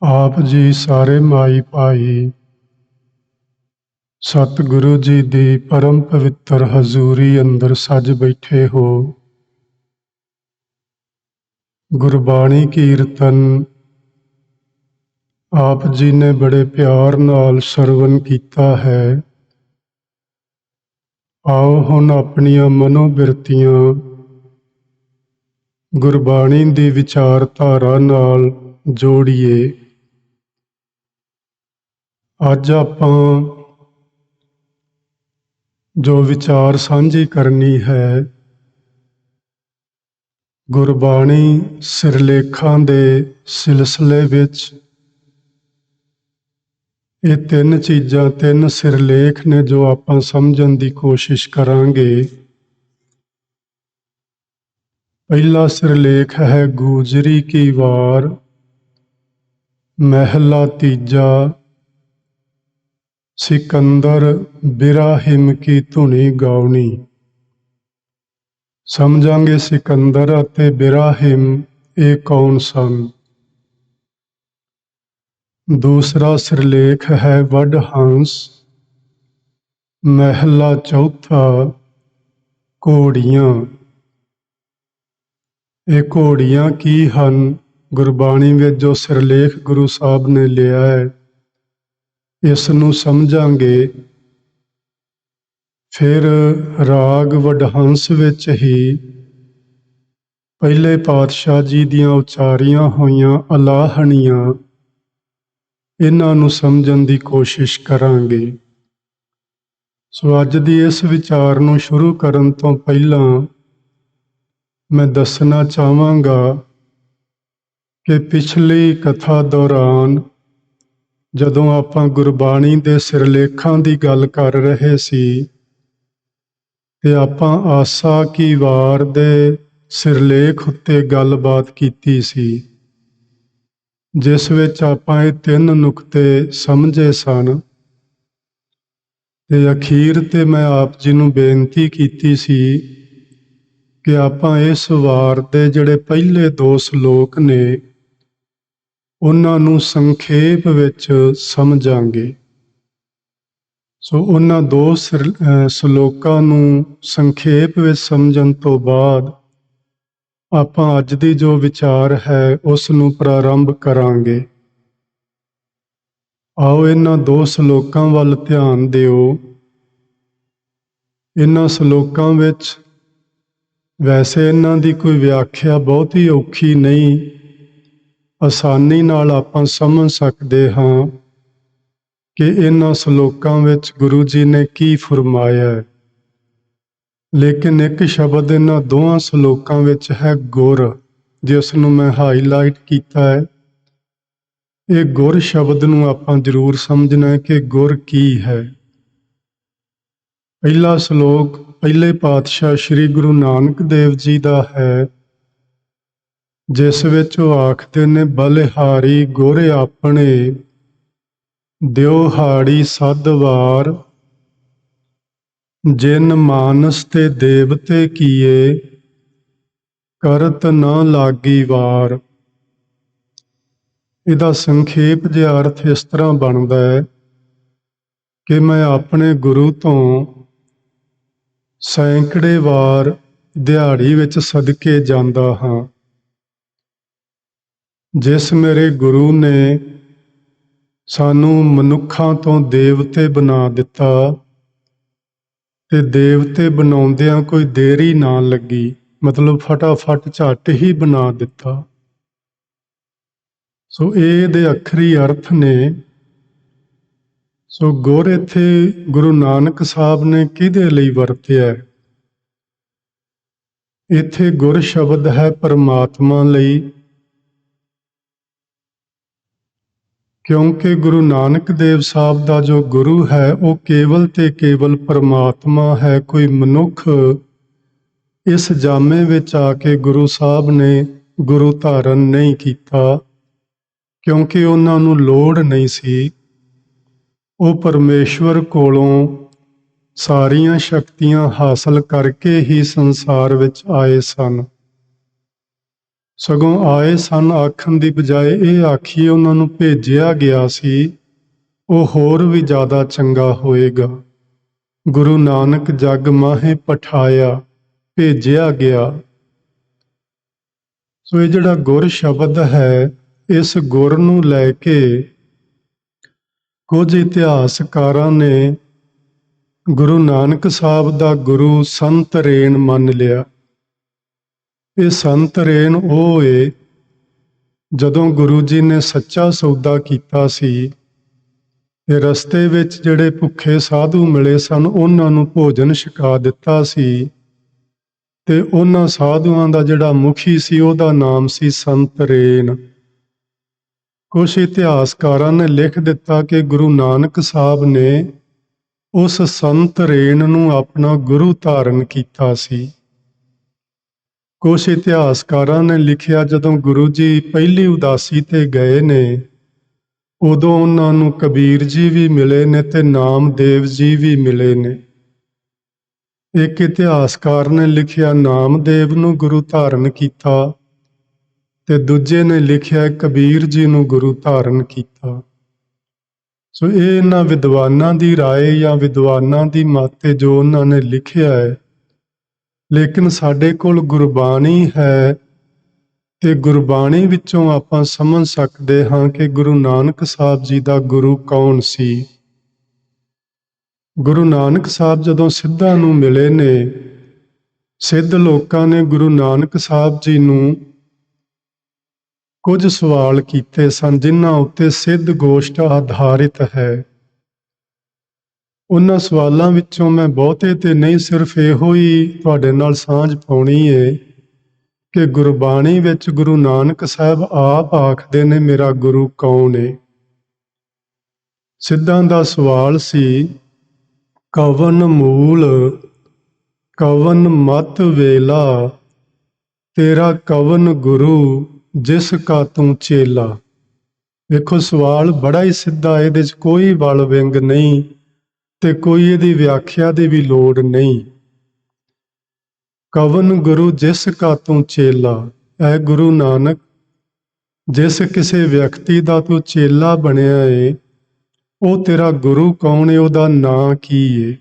ਆਪ ਜੀ ਸਾਰੇ ਮਾਈ ਭਾਈ ਸਤਿਗੁਰੂ ਜੀ ਦੀ ਪਰਮ ਪਵਿੱਤਰ ਹਜ਼ੂਰੀ ਅੰਦਰ ਸੱਜ ਬੈਠੇ ਹੋ। ਗੁਰਬਾਣੀ ਕੀਰਤਨ ਆਪ ਜੀ ਨੇ ਬੜੇ ਪਿਆਰ ਨਾਲ ਸਰਵਨ ਕੀਤਾ ਹੈ। ਆਓ ਹੁਣ ਆਪਣੀਆਂ ਮਨੋਬਿਰਤੀਆਂ ਗੁਰਬਾਣੀ ਦੀ ਵਿਚਾਰਧਾਰਾ ਨਾਲ ਜੋੜੀਏ। ਅੱਜ ਆਪਾਂ ਜੋ ਵਿਚਾਰ ਸਾਂਝੀ ਕਰਨੀ ਹੈ, ਗੁਰਬਾਣੀ ਸਿਰਲੇਖਾਂ ਦੇ ਸਿਲਸਿਲੇ ਵਿੱਚ ਇਹ ਤਿੰਨ ਚੀਜ਼ਾਂ, ਤਿੰਨ ਸਿਰਲੇਖ ਨੇ ਜੋ ਆਪਾਂ ਸਮਝਣ ਦੀ ਕੋਸ਼ਿਸ਼ ਕਰਾਂਗੇ। ਪਹਿਲਾ ਸਿਰਲੇਖ ਹੈ ਗੂਜਰੀ ਕੀ ਵਾਰ, ਮਹਿਲਾ ਤੀਜਾ ਸਿਕੰਦਰ ਬਿਰਾਹਿਮ ਕੀ ਧੁਨੀ ਗਾਉਣੀ। ਸਮਝਾਂਗੇ ਸਿਕੰਦਰ ਅਤੇ ਬਿਰਾਹਿਮ ਇਹ ਕੌਣ ਸਨ। ਦੂਸਰਾ ਸਿਰਲੇਖ ਹੈ ਵਡਹੰਸ, ਮਹਿਲਾ ਚੌਥਾ ਘੋੜੀਆਂ। ਇਹ ਘੋੜੀਆਂ ਕੀ ਹਨ? ਗੁਰਬਾਣੀ ਵਿੱਚ ਜੋ ਸਿਰਲੇਖ ਗੁਰੂ ਸਾਹਿਬ ਨੇ ਲਿਆ ਹੈ, ਇਸ ਨੂੰ ਸਮਝਾਂਗੇ। ਫਿਰ ਰਾਗ ਵਡਹੰਸ ਵਿੱਚ ਹੀ ਪਹਿਲੇ ਪਾਤਸ਼ਾਹ ਜੀ ਦੀਆਂ ਉਚਾਰੀਆਂ ਹੋਈਆਂ ਅਲਾਹਣੀਆਂ, ਇਹਨਾਂ ਨੂੰ ਸਮਝਣ ਦੀ ਕੋਸ਼ਿਸ਼ ਕਰਾਂਗੇ। ਸੋ ਅੱਜ ਦੀ ਇਸ ਵਿਚਾਰ ਨੂੰ ਸ਼ੁਰੂ ਕਰਨ ਤੋਂ ਪਹਿਲਾਂ ਮੈਂ ਦੱਸਣਾ ਚਾਹਾਂਗਾ ਕਿ ਪਿਛਲੀ ਕਥਾ ਦੌਰਾਨ ਜਦੋਂ ਆਪਾਂ ਗੁਰਬਾਣੀ ਦੇ ਸਿਰਲੇਖਾਂ ਦੀ ਗੱਲ ਕਰ ਰਹੇ ਸੀ ਤੇ ਆਪਾਂ ਆਸਾ ਕੀ ਵਾਰ ਦੇ ਸਿਰਲੇਖ ਉੱਤੇ ਗੱਲਬਾਤ ਕੀਤੀ ਸੀ, ਜਿਸ ਵਿੱਚ ਆਪਾਂ ਇਹ ਤਿੰਨ ਨੁਕਤੇ ਸਮਝੇ ਸਨ। ਤੇ ਅਖੀਰ ਤੇ ਮੈਂ ਆਪ ਜੀ ਨੂੰ ਬੇਨਤੀ ਕੀਤੀ ਸੀ ਕਿ ਆਪਾਂ ਇਸ ਵਾਰ ਦੇ ਜਿਹੜੇ ਪਹਿਲੇ 2 ਸ਼ਲੋਕ ਨੇ ਉਹਨਾਂ ਨੂੰ ਸੰਖੇਪ ਵਿੱਚ ਸਮਝਾਂਗੇ। ਸੋ ਉਹਨਾਂ 2 ਸ਼ਲੋਕਾਂ ਨੂੰ ਸੰਖੇਪ ਵਿੱਚ ਸਮਝਣ ਤੋਂ ਬਾਅਦ ਆਪਾਂ ਅੱਜ ਦੀ ਜੋ ਵਿਚਾਰ ਹੈ ਉਸ ਨੂੰ ਪ੍ਰਾਰੰਭ ਕਰਾਂਗੇ। ਆਓ ਇਹਨਾਂ 2 ਸ਼ਲੋਕਾਂ ਵੱਲ ਧਿਆਨ ਦਿਓ। ਇਹਨਾਂ ਸ਼ਲੋਕਾਂ ਵਿੱਚ ਵੈਸੇ ਇਹਨਾਂ ਦੀ ਕੋਈ ਵਿਆਖਿਆ ਬਹੁਤੀ ਔਖੀ ਨਹੀਂ, ਆਸਾਨੀ ਨਾਲ ਆਪਾਂ ਸਮਝ ਸਕਦੇ ਹਾਂ ਕਿ ਇਹਨਾਂ ਸ਼ਲੋਕਾਂ ਵਿੱਚ ਗੁਰੂ ਜੀ ਨੇ ਕੀ ਫਰਮਾਇਆ ਹੈ। ਲੇਕਿਨ ਇੱਕ ਸ਼ਬਦ ਇਹਨਾਂ ਦੋਹਾਂ ਸ਼ਲੋਕਾਂ ਵਿੱਚ ਹੈ ਗੁਰ, ਜਿਸ ਨੂੰ ਮੈਂ ਹਾਈਲਾਈਟ ਕੀਤਾ ਹੈ। ਇਹ ਗੁਰ ਸ਼ਬਦ ਨੂੰ ਆਪਾਂ ਜ਼ਰੂਰ ਸਮਝਣਾ ਹੈ ਕਿ ਗੁਰ ਕੀ ਹੈ। ਪਹਿਲਾ ਸ਼ਲੋਕ ਪਹਿਲੇ ਪਾਤਸ਼ਾਹ ਸ੍ਰੀ ਗੁਰੂ ਨਾਨਕ ਦੇਵ ਜੀ ਦਾ ਹੈ, ਜਿਸ ਵਿੱਚ ਉਹ ਆਖਦੇ ਨੇ, ਬਲਿਹਾਰੀ ਗੁਰ ਆਪਣੇ ਦਿਓ ਹਾੜੀ ਸਦ ਵਾਰ, ਜਿਨ ਮਾਨਸ ਤੇ ਦੇਵਤੇ ਕੀਏ ਕਰਤ ਨਾ ਲਾਗੀ ਵਾਰ। ਇਹਦਾ ਸੰਖੇਪ ਜਿਹਾ ਅਰਥ ਇਸ ਤਰ੍ਹਾਂ ਬਣਦਾ ਹੈ ਕਿ ਮੈਂ ਆਪਣੇ ਗੁਰੂ ਤੋਂ ਸੈਂਕੜੇ ਵਾਰ ਦਿਹਾੜੀ ਵਿੱਚ ਸਦਕੇ ਜਾਂਦਾ ਹਾਂ। ਜਿਸ ਮੇਰੇ ਗੁਰੂ ਨੇ ਸਾਨੂੰ ਮਨੁੱਖਾਂ ਤੋਂ ਦੇਵਤੇ ਬਣਾ ਦਿੱਤਾ ਤੇ ਦੇਵਤੇ ਬਣਾਉਂਦਿਆਂ ਕੋਈ ਦੇਰੀ ਨਾ ਲੱਗੀ, ਮਤਲਬ ਫਟਾਫਟ ਝੱਟ ਹੀ ਬਣਾ ਦਿੱਤਾ। ਸੋ ਇਹਦੇ ਅੱਖਰੀ ਅਰਥ ਨੇ। ਸੋ ਗੁਰ ਇੱਥੇ ਗੁਰੂ ਨਾਨਕ ਸਾਹਿਬ ਨੇ ਕਿਹਦੇ ਲਈ ਵਰਤਿਆ? ਇੱਥੇ ਗੁਰ ਸ਼ਬਦ ਹੈ ਪਰਮਾਤਮਾ ਲਈ, ਕਿਉਂਕਿ ਗੁਰੂ ਨਾਨਕ ਦੇਵ ਸਾਹਿਬ ਦਾ ਜੋ ਗੁਰੂ ਹੈ ਉਹ ਕੇਵਲ ਤੇ ਕੇਵਲ ਪਰਮਾਤਮਾ ਹੈ। ਕੋਈ ਮਨੁੱਖ ਇਸ ਜਾਮੇ ਵਿੱਚ ਆ ਕੇ ਗੁਰੂ ਸਾਹਿਬ ਨੇ ਗੁਰੂ ਧਾਰਨ ਨਹੀਂ ਕੀਤਾ, ਕਿਉਂਕਿ ਉਹਨਾਂ ਨੂੰ ਲੋੜ ਨਹੀਂ ਸੀ। ਉਹ ਪਰਮੇਸ਼ਵਰ ਕੋਲੋਂ ਸਾਰੀਆਂ ਸ਼ਕਤੀਆਂ ਹਾਸਲ ਕਰਕੇ ਹੀ ਸੰਸਾਰ ਵਿੱਚ ਆਏ ਸਨ। ਸਗੋਂ ਆਏ ਸਨ ਆਖਣ ਦੀ ਬਜਾਏ ਇਹ ਆਖੀਏ ਉਹਨਾਂ ਨੂੰ ਭੇਜਿਆ ਗਿਆ ਸੀ, ਉਹ ਹੋਰ ਵੀ ਜ਼ਿਆਦਾ ਚੰਗਾ ਹੋਏਗਾ। ਗੁਰੂ ਨਾਨਕ ਜਗ ਮਾਹੇ ਪਠਾਇਆ, ਭੇਜਿਆ ਗਿਆ। ਸੋ ਇਹ ਜਿਹੜਾ ਗੁਰ ਸ਼ਬਦ ਹੈ, ਇਸ ਗੁਰ ਨੂੰ ਲੈ ਕੇ ਕੁਝ ਇਤਿਹਾਸਕਾਰਾਂ ਨੇ ਗੁਰੂ ਨਾਨਕ ਸਾਹਿਬ ਦਾ ਗੁਰੂ ਸੰਤ ਰੇਣ ਮੰਨ ਲਿਆ। ਇਹ ਸੰਤ ਰੇਣ ਉਹ ਏ ਜਦੋਂ ਗੁਰੂ ਜੀ ਨੇ ਸੱਚਾ ਸੌਦਾ ਕੀਤਾ ਸੀ ਤੇ ਰਸਤੇ ਵਿੱਚ ਜਿਹੜੇ ਭੁੱਖੇ ਸਾਧੂ ਮਿਲੇ ਸਨ ਉਹਨਾਂ ਨੂੰ ਭੋਜਨ ਛਕਾ ਦਿੱਤਾ ਸੀ, ਤੇ ਉਹਨਾਂ ਸਾਧੂਆਂ ਦਾ ਜਿਹੜਾ ਮੁਖੀ ਸੀ ਉਹਦਾ ਨਾਮ ਸੀ ਸੰਤ ਰੇਣ। ਕੁਝ ਇਤਿਹਾਸਕਾਰਾਂ ਨੇ ਲਿਖ ਦਿੱਤਾ ਕਿ ਗੁਰੂ ਨਾਨਕ ਸਾਹਿਬ ਨੇ ਉਸ ਸੰਤ ਰੇਣ ਨੂੰ ਆਪਣਾ ਗੁਰੂ ਧਾਰਨ ਕੀਤਾ ਸੀ। ਕੁਝ ਇਤਿਹਾਸਕਾਰਾਂ ਨੇ ਲਿਖਿਆ ਜਦੋਂ ਗੁਰੂ ਜੀ ਪਹਿਲੀ ਉਦਾਸੀ ਤੇ ਗਏ ਨੇ ਉਦੋਂ ਉਹਨਾਂ ਨੂੰ ਕਬੀਰ ਜੀ ਵੀ ਮਿਲੇ ਨੇ ਤੇ ਨਾਮਦੇਵ ਜੀ ਵੀ ਮਿਲੇ ਨੇ। ਇੱਕ ਇਤਿਹਾਸਕਾਰ ਨੇ ਲਿਖਿਆ ਨਾਮਦੇਵ ਨੂੰ ਗੁਰੂ ਧਾਰਨ ਕੀਤਾ ਤੇ ਦੂਜੇ ਨੇ ਲਿਖਿਆ ਕਬੀਰ ਜੀ ਨੂੰ ਗੁਰੂ ਧਾਰਨ ਕੀਤਾ। ਸੋ ਇਹ ਇਹਨਾਂ ਵਿਦਵਾਨਾਂ ਦੀ ਰਾਏ ਜਾਂ ਵਿਦਵਾਨਾਂ ਦੀ ਮੱਤ ਜੋ ਉਹਨਾਂ ਨੇ ਲਿਖਿਆ ਹੈ, ਲੇਕਿਨ ਸਾਡੇ ਕੋਲ ਗੁਰਬਾਣੀ ਹੈ ਤੇ ਗੁਰਬਾਣੀ ਵਿੱਚੋਂ ਆਪਾਂ ਸਮਝ ਸਕਦੇ ਹਾਂ ਕਿ ਗੁਰੂ ਨਾਨਕ ਸਾਹਿਬ ਜੀ ਦਾ ਗੁਰੂ ਕੌਣ ਸੀ। ਗੁਰੂ ਨਾਨਕ ਸਾਹਿਬ ਜਦੋਂ ਸਿੱਧਾਂ ਨੂੰ ਮਿਲੇ ਨੇ, ਸਿੱਧ ਲੋਕਾਂ ਨੇ ਗੁਰੂ ਨਾਨਕ ਸਾਹਿਬ ਜੀ ਨੂੰ ਕੁਝ ਸਵਾਲ ਕੀਤੇ ਸਨ ਜਿਨ੍ਹਾਂ ਉੱਤੇ ਸਿੱਧ ਗੋਸ਼ਟ ਆਧਾਰਿਤ ਹੈ। ਉਹਨਾਂ ਸਵਾਲਾਂ ਵਿੱਚੋਂ ਮੈਂ ਬਹੁਤੇ ਤੇ ਨਹੀਂ, ਸਿਰਫ ਇਹੋ ਹੀ ਤੁਹਾਡੇ ਨਾਲ ਸਾਂਝ ਪਾਉਣੀ ਏ ਕਿ ਗੁਰਬਾਣੀ ਵਿੱਚ ਗੁਰੂ ਨਾਨਕ ਸਾਹਿਬ ਆਪ ਆਖਦੇ ਨੇ ਮੇਰਾ ਗੁਰੂ ਕੌਣ ਏ। ਸਿੱਧਾਂ ਦਾ ਸਵਾਲ ਸੀ, ਕਵਨ ਮੂਲ ਕਵਨ ਮਤ ਵੇਲਾ, ਤੇਰਾ ਕਵਨ ਗੁਰੂ ਜਿਸ ਕਾ ਤੂੰ ਚੇਲਾ। ਵੇਖੋ ਸਵਾਲ ਬੜਾ ਹੀ ਸਿੱਧਾ, ਇਹਦੇ 'ਚ ਕੋਈ ਵਲ ਵਿੰਗ ਨਹੀਂ ਤੇ ਕੋਈ ਇਹਦੀ ਵਿਆਖਿਆ ਦੀ ਵੀ ਲੋੜ ਨਹੀਂ। ਕਵਨ ਗੁਰੂ ਜਿਸ ਕਾ ਤੂੰ ਚੇਲਾ, ਐ ਗੁਰੂ ਨਾਨਕ ਜਿਸ ਕਿਸੇ ਵਿਅਕਤੀ ਦਾ ਤੂੰ ਚੇਲਾ ਬਣਿਆ ਏ ਉਹ ਤੇਰਾ ਗੁਰੂ ਕੌਣ ਏ, ਉਹਦਾ ਨਾਂ ਕੀ ਏ।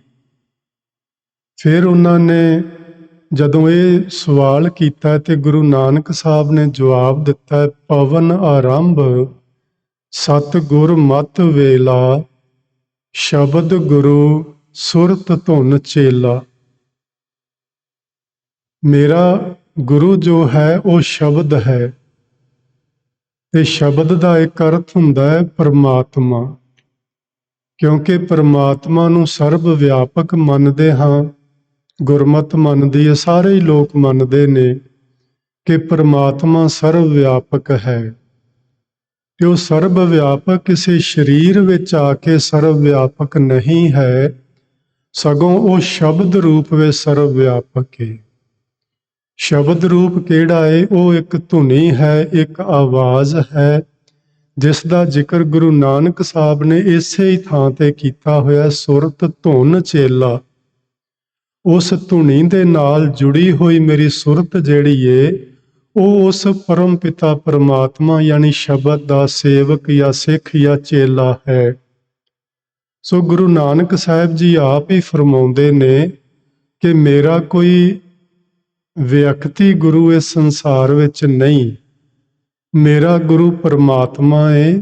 ਫਿਰ ਉਹਨਾਂ ਨੇ ਜਦੋਂ ਇਹ ਸਵਾਲ ਕੀਤਾ ਤੇ ਗੁਰੂ ਨਾਨਕ ਸਾਹਿਬ ਨੇ ਜਵਾਬ ਦਿੱਤਾ, ਪਵਨ ਆਰੰਭ ਸਤਿਗੁਰ ਮਤ ਵੇਲਾ, ਸ਼ਬਦ ਗੁਰੂ ਸੁਰਤ ਧੁਨ ਚੇਲਾ। ਮੇਰਾ ਗੁਰੂ ਜੋ ਹੈ ਉਹ ਸ਼ਬਦ ਹੈ ਤੇ ਸ਼ਬਦ ਦਾ ਇੱਕ ਅਰਥ ਹੁੰਦਾ ਹੈ ਪਰਮਾਤਮਾ, ਕਿਉਂਕਿ ਪਰਮਾਤਮਾ ਨੂੰ ਸਰਬ ਵਿਆਪਕ ਮੰਨਦੇ ਹਾਂ। ਗੁਰਮਤਿ ਮੰਨਦੀ ਹੈ, ਸਾਰੇ ਹੀ ਲੋਕ ਮੰਨਦੇ ਨੇ ਕਿ ਪਰਮਾਤਮਾ ਸਰਬ ਵਿਆਪਕ ਹੈ ਤੇ ਉਹ ਸਰਬ ਵਿਆਪਕ ਕਿਸੇ ਸਰੀਰ ਵਿੱਚ ਆ ਕੇ ਸਰਬ ਵਿਆਪਕ ਨਹੀਂ ਹੈ, ਸਗੋਂ ਉਹ ਸ਼ਬਦ ਰੂਪ ਵਿੱਚ ਸਰਬ ਵਿਆਪਕ ਹੈ। ਸ਼ਬਦ ਰੂਪ ਕਿਹੜਾ ਹੈ? ਉਹ ਇੱਕ ਧੁਨੀ ਹੈ, ਇੱਕ ਆਵਾਜ਼ ਹੈ, ਜਿਸ ਦਾ ਜ਼ਿਕਰ ਗੁਰੂ ਨਾਨਕ ਸਾਹਿਬ ਨੇ ਇਸੇ ਹੀ ਥਾਂ ਤੇ ਕੀਤਾ ਹੋਇਆ, ਸੁਰਤ ਧੁਨ ਚੇਲਾ। ਉਸ ਧੁਨੀ ਦੇ ਨਾਲ ਜੁੜੀ ਹੋਈ ਮੇਰੀ ਸੁਰਤ ਜਿਹੜੀ ਏ ਉਹ ਉਸ ਪਰਮ ਪਿਤਾ ਪਰਮਾਤਮਾ ਯਾਨੀ ਸ਼ਬਦ ਦਾ ਸੇਵਕ ਜਾਂ ਸਿੱਖ ਜਾਂ ਚੇਲਾ ਹੈ। ਸੋ ਗੁਰੂ ਨਾਨਕ ਸਾਹਿਬ ਜੀ ਆਪ ਹੀ ਫਰਮਾਉਂਦੇ ਨੇ ਕਿ ਮੇਰਾ ਕੋਈ ਵਿਅਕਤੀ ਗੁਰੂ ਇਸ ਸੰਸਾਰ ਵਿੱਚ ਨਹੀਂ, ਮੇਰਾ ਗੁਰੂ ਪਰਮਾਤਮਾ ਏ